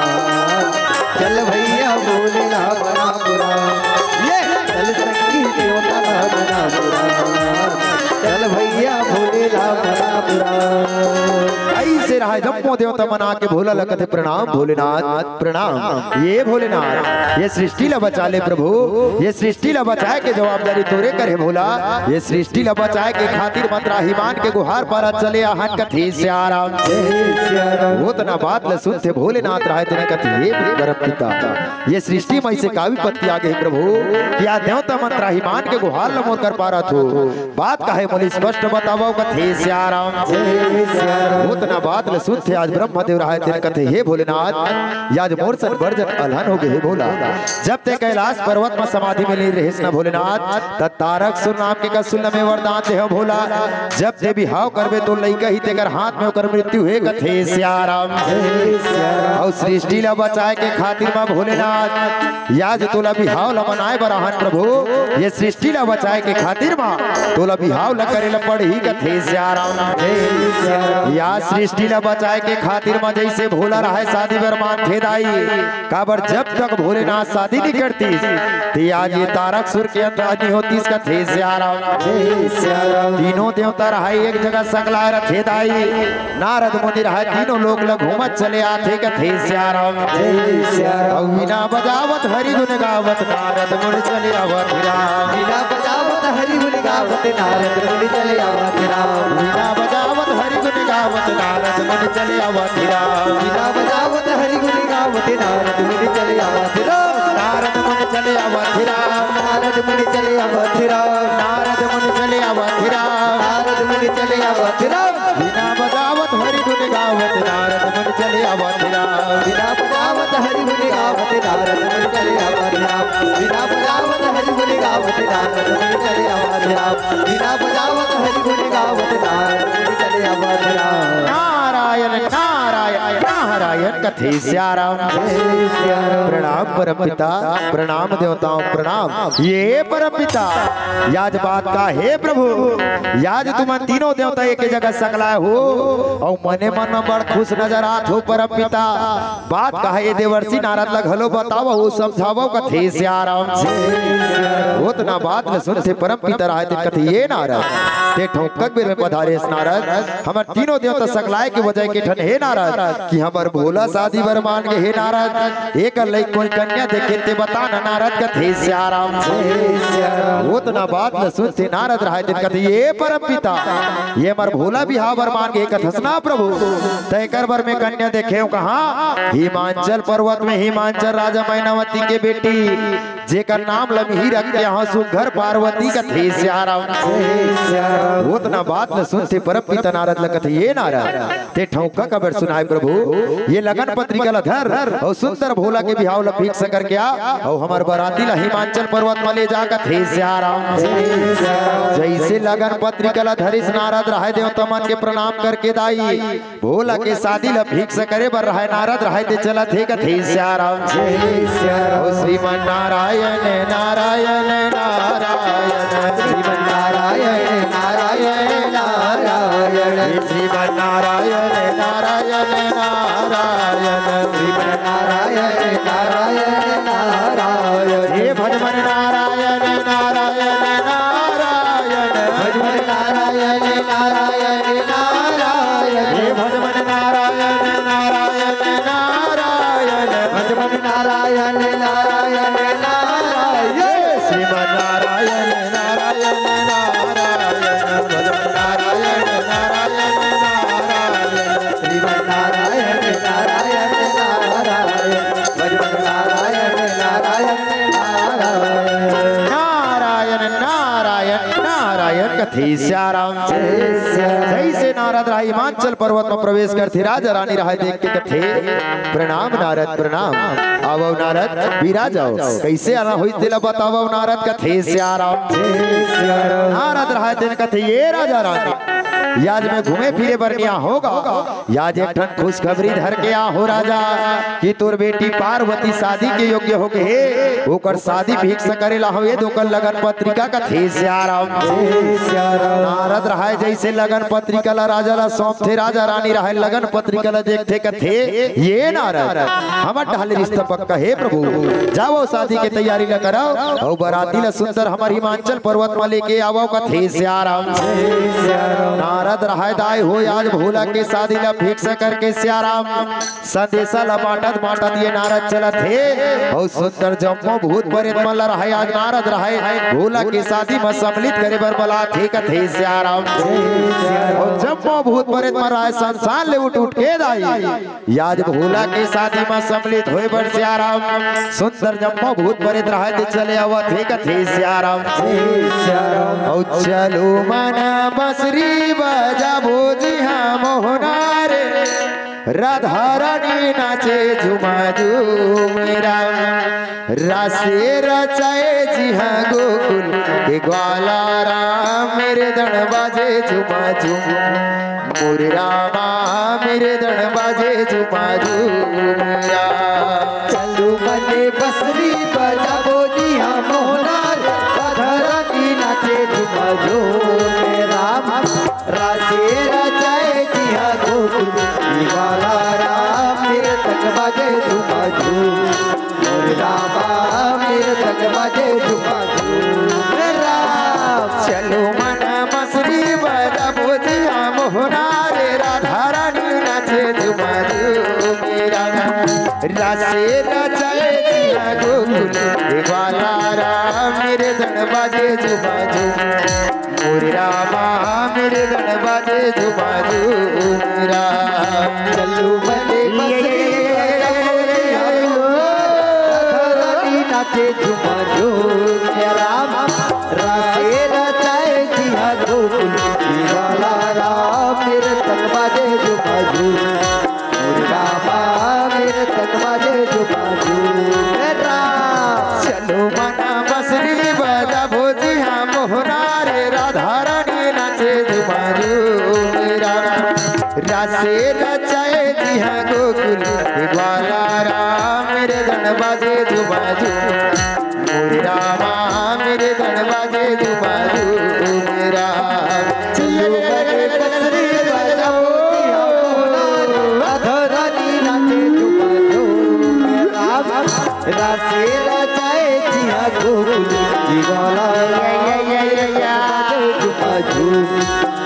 चल भैया भोले ला मना बुरा ये चल सखी देवता ला मना बुरा चल भैया भोले ला मना बुरा। ऐसे रहा जम्मो देवता मना के भोला लगते प्रणाम भोलेनाथ प्रणाम। ये भोलेनाथ ये सृष्टि ला बचा ले प्रभु ये सृष्टि ला बचाए के जवाबदारी तोरे करे भोला ये सृष्टि ला बचाए के खातिर मंत्राहिमान के गुहार पारा चले आहन कथी से आराम वो तना बात ल सुनते भोलेनाथ रहे तेने कथी हे परम पिता ये सृष्टि में से कावी पत्ती आ गई प्रभु क्या देवता मंत्राहिमान के गुहार ल मोर कर पारा थो बात काहे मोली स्पष्ट बताओ कथी से आराम उतना बात ल सुनते आज ब्रह्मदेव रहा तेरे कथे हे भोलेनाथ आज मोर सन वर्जन अलहन हो गए हे भोला जब ते कैलाश पर्वत में समाधि में ली रहे न भोलेनाथ त तारक सुर नाम के कसुल में वरदान दे हो भोला जब ते बिहाव करबे तो लइका ही तेकर हाथ में ओकर मृत्यु हे कथे श्याराम और सृष्टि ला बचाए के खातिर में भोलेनाथ याज तोला बिहाव ला मनाए बराहन प्रभु ये सृष्टि ला बचाए के खातिर में तोला बिहाव ला करे ला पड़ी कथे श्याराम या सृष्टि ला बचाए के खातिर में जैसे भोला रहा शादी बरमान खेदाई काबर जब तक भोलेनाथ शादी नहीं करती तो आज ये तारक सुर के अंदर होती इसका थे श्याराम तीनों देवता रहा एक जगह सकला रथेदाई नारद मुनि रहा तीनों लोग लग घूमत चले आते कथे श्याराम बिना बजावत हरि गुण गावत नारद मुनि चले आवत राम बिना बजावत हरि गुण गावत नारद मुनि चले आवत राम बिना बजावत हरि गुण गावत नारद मुनि चले आवत राम बिना बजावत हरि गुण गावत नारद मुनि चले आवत राम नारद मुनि चले आवत राम नारद मुनि चले आवत राम नारद मुनि चले आवत राम नारद मुनि चले आवत राम बिना बजावत हरि गुण गावत नारद मुनि चले आवत राम बिना बजावत हरि गुण गावत नारद मुनि चले आवत राम बिना बजावत हरि गुण गावत नारद मुनि चले आवत राम बिना बजावत हरि गुण गावत नारद मुनि चले आवत राम नारायण नारायण नारायण कथे श्याराम प्रणाम परम पिता प्रणाम देवताओं प्रणाम ये परम पिता याज बात का हे प्रभु याज तुम तीनों देवता एक जगह सकलाए हो और मने मन में बड़ खुश नजर आत हो परम पिता बात कहा ये देवर्षि नारद लग हलो बताओ हो समझावो कथे श्याराम उतना बात न सुनते परम पिता रहे कथे ये नारद ते ठोकक बेर में पधारे नारद हमर तीनों देवता सकलाए के वजह के ठन हे नारद कि हमर भोला शादी बरमान के हे नारद एक लई कोई कन्या देखे ते बता न नारद कथे श्याराम उतना बात न सुनते नारद रहे दिन कथे ये परम पिता ये मर भोला बिहाव बरमान के कथसना प्रभु तय कर बर में कन्या देखे कहां हिमाचल पर्वत में हिमाचल राजा मैनावती के बेटी जेकर नाम लमही रख के यहाँ सुघर पार्वती कथे श्याराम उतना बात न सुनते परम पिता नारद लगत ये नारद ते ठौका कबर सुनाए प्रभु ये लगन पत्रिका ला धर और सुंदर भोला के बिहाव ला फिक्स करके आ और हमार बराती ला हिमाचल पर्वत में ले जा कथे श्याराम जैसे लगन पत्रिका ला धरिस नारद रहे देवता मन के प्रणाम करके दाई भोला के शादी ला फिक्स करे बर रहे नारद रहे ते चला थे कथे श्याराम श्रीमन नारायण नारायण नारायण श्रीमन नारायण नारायण नारायण श्रीमन नारायण नारायण नारायण श्रीमन नारायण नारायण नारायण हे भजमन नारायण नारायण नारायण भजमन नारायण नारायण नारायण हे भजमन नारायण नारायण नारायण श्रीमन नारायण नारायण नारायण नारायण नारायण नारायण श्रीमन नारायण नारायण नारायण भजन नारायण नारायण नारायण नारायण नारायण कथी श्याराम जैसे नारद राय हिमाचल पर्वत में प्रवेश करते राजा रानी राय देख के कथे प्रणाम नारद प्रणाम आवो नारद बीरा जाओ कैसे आना हुई दिला बताओ नारद कथे श्याराम नारद राय दिन कथे ये राजा रानी याज में घूमे फिरे बरनिया होगा याज एक ठन खुशखबरी धर के आ हो राजा कि तोर बेटी पार्वती शादी के योग्य हो के हे ओकर शादी भिक्षा करेला हो ये दोकर लगन पत्रिका का थे श्याराम नारद रहाय जैसे लगन पत्रिका ला राजा ला सौंप थे राजा रानी रहाय लगन पत्रिका ला देखते कथे ये नारद हमर ढाल रिश्ता पक्का है प्रभु जाओ शादी के तैयारी ला कराओ और बराती ला सुंदर हमार हिमाचल पर्वत में लेके आवो कथे श्याराम नारद रहाय दाय हो आज भोला के शादी ला भिक्षा करके श्याराम संदेशा ला बाटत बाटत ये नारद चलत है और सुंदर जम्मो भूत प्रेत मन ला रहाय आज नारद रहाय भोला के शादी में सम्मिलित करे बर बला थे कथे श्याराम और जम्मो भूत प्रेत मन रहाय संसार ले उठ उठ के दाई आज भोला के शादी में सम्मिलित होए बर श्याराम सुंदर जम्मो भूत प्रेत रहाय ते चले आवत थे कथे श्याराम और चलो मना बसरी बजाबो जी हाँ मोहनारे राधा रानी नाचे झुमा झूमेरा रासे रचाए जी हाँ गोकुल के ग्वाला राम मेरे दण बाजे झुमा झूम मोरे रामा मेरे दण बाजे झुमा झूमेरा चलू मने बसरी बजाबो जी हाँ मोहनारे राधा रानी नाचे झुमा झूम राम रासे रचाए जी हाँ गोकुल वाला राम मेरे तक बाजे झुमा झूम मोरे रामा मेरे तक बाजे झुमा झूम राम चलो मना मसरी बजाबो जी हाँ मोहनारे राधा रानी नाचे झुमा झूमेरा रासे रचाए जी हाँ गोकुल के ग्वाला राम मेरे धन बाजे झुमा झूम मोरे रामा मेरे धन बाजे झुमा झूमेरा चलू बने नाचे झुमा झूम राम रासे रचाए जी हाँ गोकुल वाला राम मेरे तक बाजे झुमा झूम रामा मेरे तक बाजे झुमा झूम राम चलो मना बसरी बजाबो जी हाँ मोहनारे राधा रानी नाचे झुमा झूमेरा रासे रचाए जी हाँ गोकुल ग्वाला राम मेरे धन बाजे झुमा झूम मोरे रामा मेरे धन बाजे झुमा झूमेरा चलो बने बसरी बजाओ राधा रानी नाचे झुमा झूम राम रासे रचाए जी हाँ गोकुल वाला झुमा झूम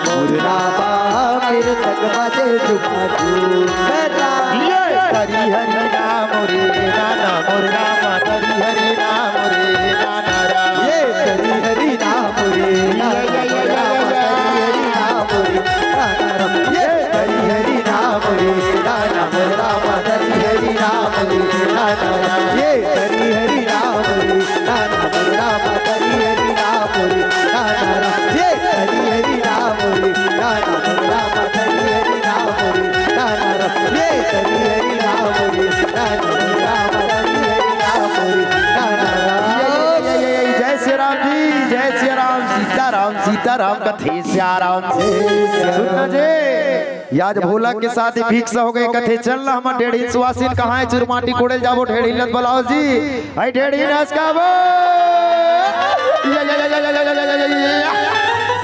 मोरे रामा मेरे तक बाजे झुमा झूम हरि हरि नाम रे नाना मोरे रामा हरि हरि नाम रे नाना राम ये हरि हरि नाम रे नाना राम हरि नाम रे नाना राम ये हरि हरि नाम रे नाना राम हरि हरि नाम रे नाना राम ये हरि हरि नाम रे नाना राम हरि हरि नाम रे नाना राम ये हरि हरि नाम रे नाना राम हरि हरि नाम रे नाना राम ये हरि हरि नाम रे नाना राम हरि हरि नाम रे नाना राम जय श्री राम जी जय श्री राम सीताराम कथे श्याराम सुनना जे याज भोला के साथ ही भिक्षा हो गए कथे चलना हम ढेड़ी सुवासिन कहाँ है चुरमाटी कोड़ल जाबो ढेड़ी लत बलाओ जी आई ढेड़ी नस काबो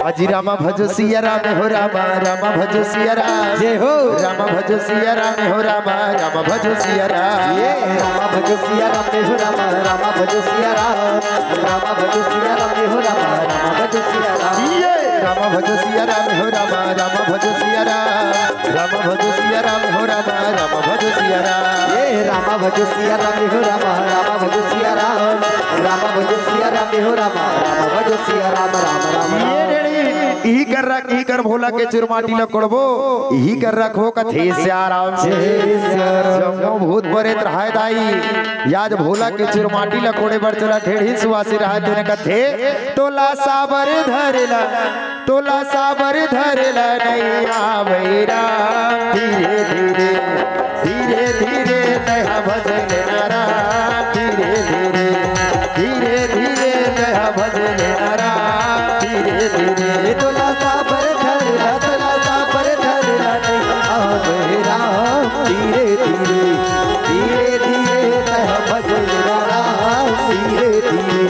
अजी रामा भजो सिया राम हो रामा रामा भजो सिया राम जय हो रामा भजो सिया राम हो रामा रामा भजो सिया राम ये रामा भजो सिया राम हो रामा रामा भजो सिया राम रामा भजो सिया राम हो रामा रामा भजो सिया राम ये रामा भजो सिया राम हो रामा रामा भजो सिया राम राम भजो सिया राम हो राम राम भजो सिया राम ये राम भजो सिया राम हो राम राम भजो सिया राम राम भजो सिया राम हो राम राम भजो सिया राम राम राम ये रेड़ी ई कर रख ई कर भोला के चुरमाटी ल कोड़बो ई कर रखो कथे से आराम से जब भूत परे रहाय दाई याज भोला के चुरमाटी ल कोड़े बर चला ढेड़ी सुवासी रहा तूने कथे तोला साबर धरला नहीं आवेरा धीरे धीरे धीरे धीरे नया भजन नारा धीरे धीरे धीरे धीरे नया भजन नारा धीरे धीरे तोला साबर धरला नहीं आवेरा धीरे धीरे धीरे धीरे तह भजन राम धीरे धीरे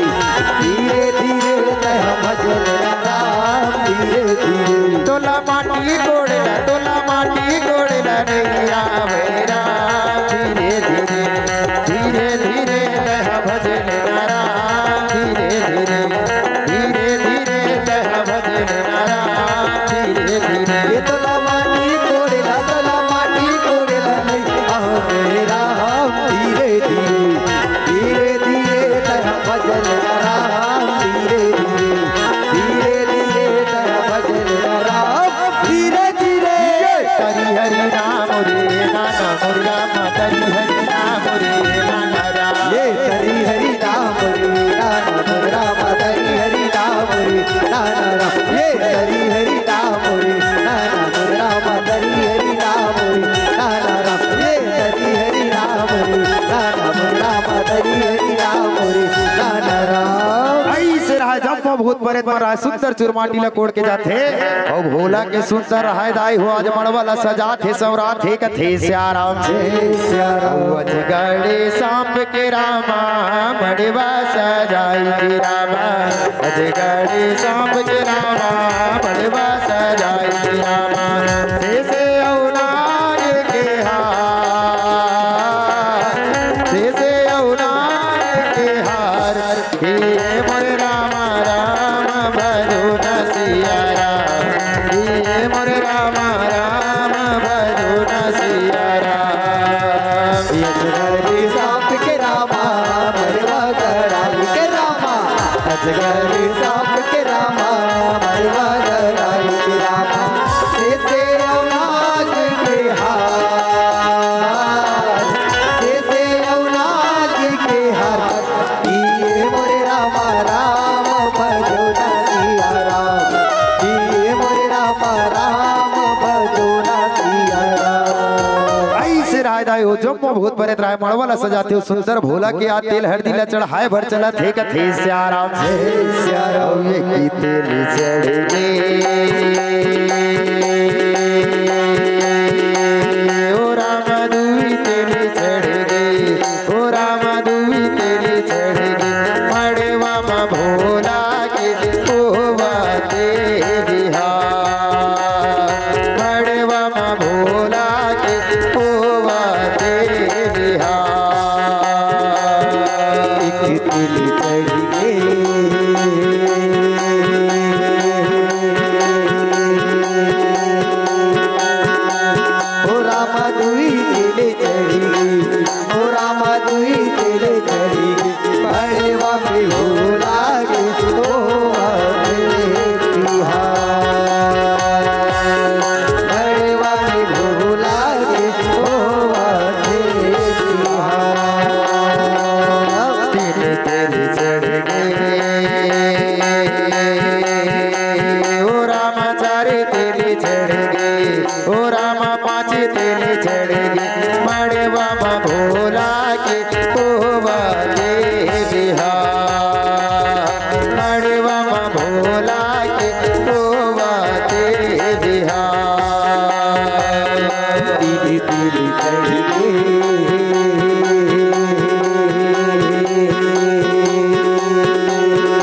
धीरे धीरे तह भजन राम धीरे धीरे तोला माटी कोड़ला नहीं आवेरा धीरे धीरे धीरे धीरे नया भजन नारा धीरे धीरे धीरे धीरे नया भजन नारा धीरे धीरे ये तोला माटी कोड़ला नहीं आवेरा धीरे धीरे धीरे धीरे तह भजन राम धीरे धीरे धीरे धीरे तह भजन राम धीरे धीरे हरि हरि नाम रे नाना मुर्गा तरी हरि नाम रे नाना राम ये हरि हरि नाम रे नाना राम हरि हरि नाम रे नाना राम ये हरि हरि नाम रे नाना राम हरि हरि नाम रे नाना राम ये हरि हरि नाम रे नाना राम हरि हरि नाम रे नाना राम ऐसे रहा जब भूत परे मरा सुंदर चुरमाटी ला कोड़ के जाते और भोला के सुंदर रहा दाई हो आज मड़वाला सजा थे सवरा थे कथे से आराम से अजगड़े सांप के रामा मड़वा सजाई के रामा अजगड़े सांप के रामा मड़वा सजाई के रामा से औलाद के हार से औलाद के हार हे मोरे रामा राम भजो न सिया राम हे मोरे रामा राम भजो न सिया राम अजगरी सांप के रामा मरवा कराई के रामा अजगरी सांप के रामा मरवा कराई के रामा से औलाद के हार से औलाद के हार ये मोरे रामा राम भजो न सिया राम ये मोरे रामा राम भजो न सिया राम ऐसे राय हो जब भूत परे राय मड़वाला सजाते हो सुंदर भोला के आ तेल हरदी ला चढ़ाए भर चला थे कथे से आराम से की तेल चढ़ गए ओ राम दूई तेल चढ़ गई ओ राम दूई तेल चढ़ गई मड़वा में भोला के ओवाते बिहार मड़वा में भोला के ओवाते बिहार एक तिल चढ़ गए ओ रामा दुई तिल चढ़ी गई ओ रामा दुई तिल चढ़ी गई बड़वा में भोला के बड़वा में भोला के तेल तेल चढ़ गए ओ राम चारे तेल चढ़ गए ओ राम पाँच तेल चढ़ गए मड़वा में भोला के ओवाते बिहार मड़वा में भोला के ओवाते बिहार तिल तिल चढ़ गए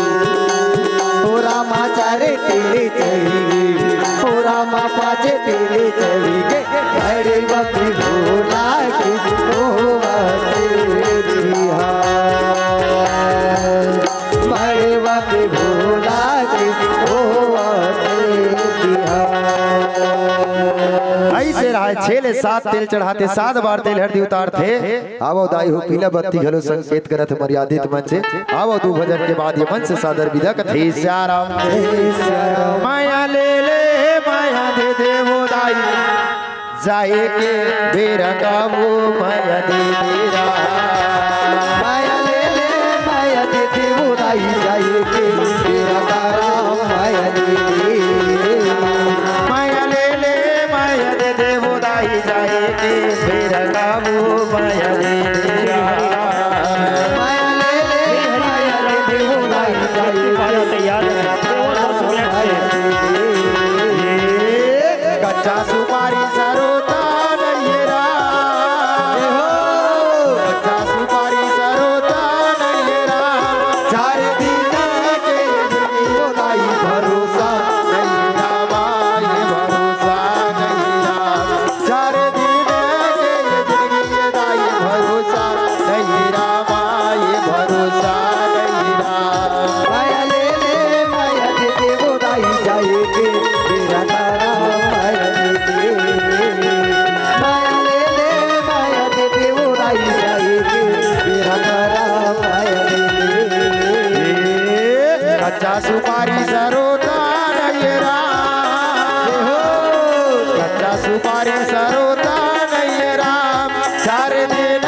ओ रामा चारे तेरे चढ़ी गई ओ रामा पाँच तेरे चढ़ी गए बड़े बपी भोला के बड़े बपी भोला के ऐसे कैसे रहा 6 ले 7 तेल चढ़ाते 7 बार तेल हरदी उतारते। आवो दाई हो पीला बत्ती घलो संकेत करत मर्यादित मन से। आवो दो भजन के बाद ये मन से सादर विदा कथे श्याराम माया ले माया दे देवो दाई जाए के बेरा गावो माया दे मेरा माया ले माया दे देवो दाई जाए के बेरा तारा माया दे माया ले माया दे देवो दाई जाए के बेरा गावो माया दे मेरा माया ले माया दे देवो दाई जाए के याद कच्चा सुपारी सरोता नैरा कच्चा सुपारी सरोता नैरा 4 दिन के जिंदगी दाई भरोसा नैरा माए भरोसा नैरा 4 दिन के जिंदगी दाई भरोसा नैरा माए भरोसा नैरा माया ले माया दे देवो दाई जाए के बेरा तारा माया दे माया ले माया दे देवो दाई जाए के बेरा तारा माया दे कच्चा सुपारी सरोता नैरा कच्चा सुपारी सरोता नैरा 4 दिन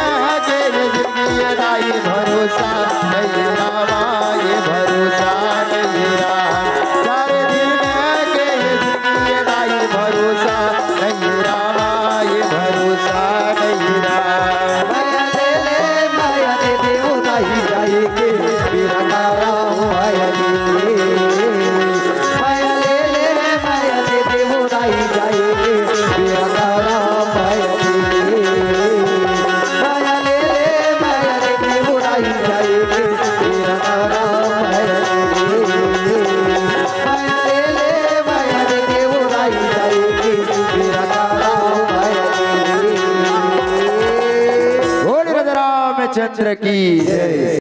के जिंदगी दाई भरोसा नैरा माए भरोसा नैरा 4 दिन के जिंदगी दाई भरोसा नैरा माए भरोसा नैरा माया ले माया दे देवो दाई जाए के बेरा तारा माया दे माया ले माया दे देवो दाई जाए के बेरा तारा माया दे माया ले माया दे देवो दाई जाए के बेरा तारा माया दे माया ले माया दे देवो दाई जाए के बेरा तारा माया दे बोल राजा रामचंद्र की जय।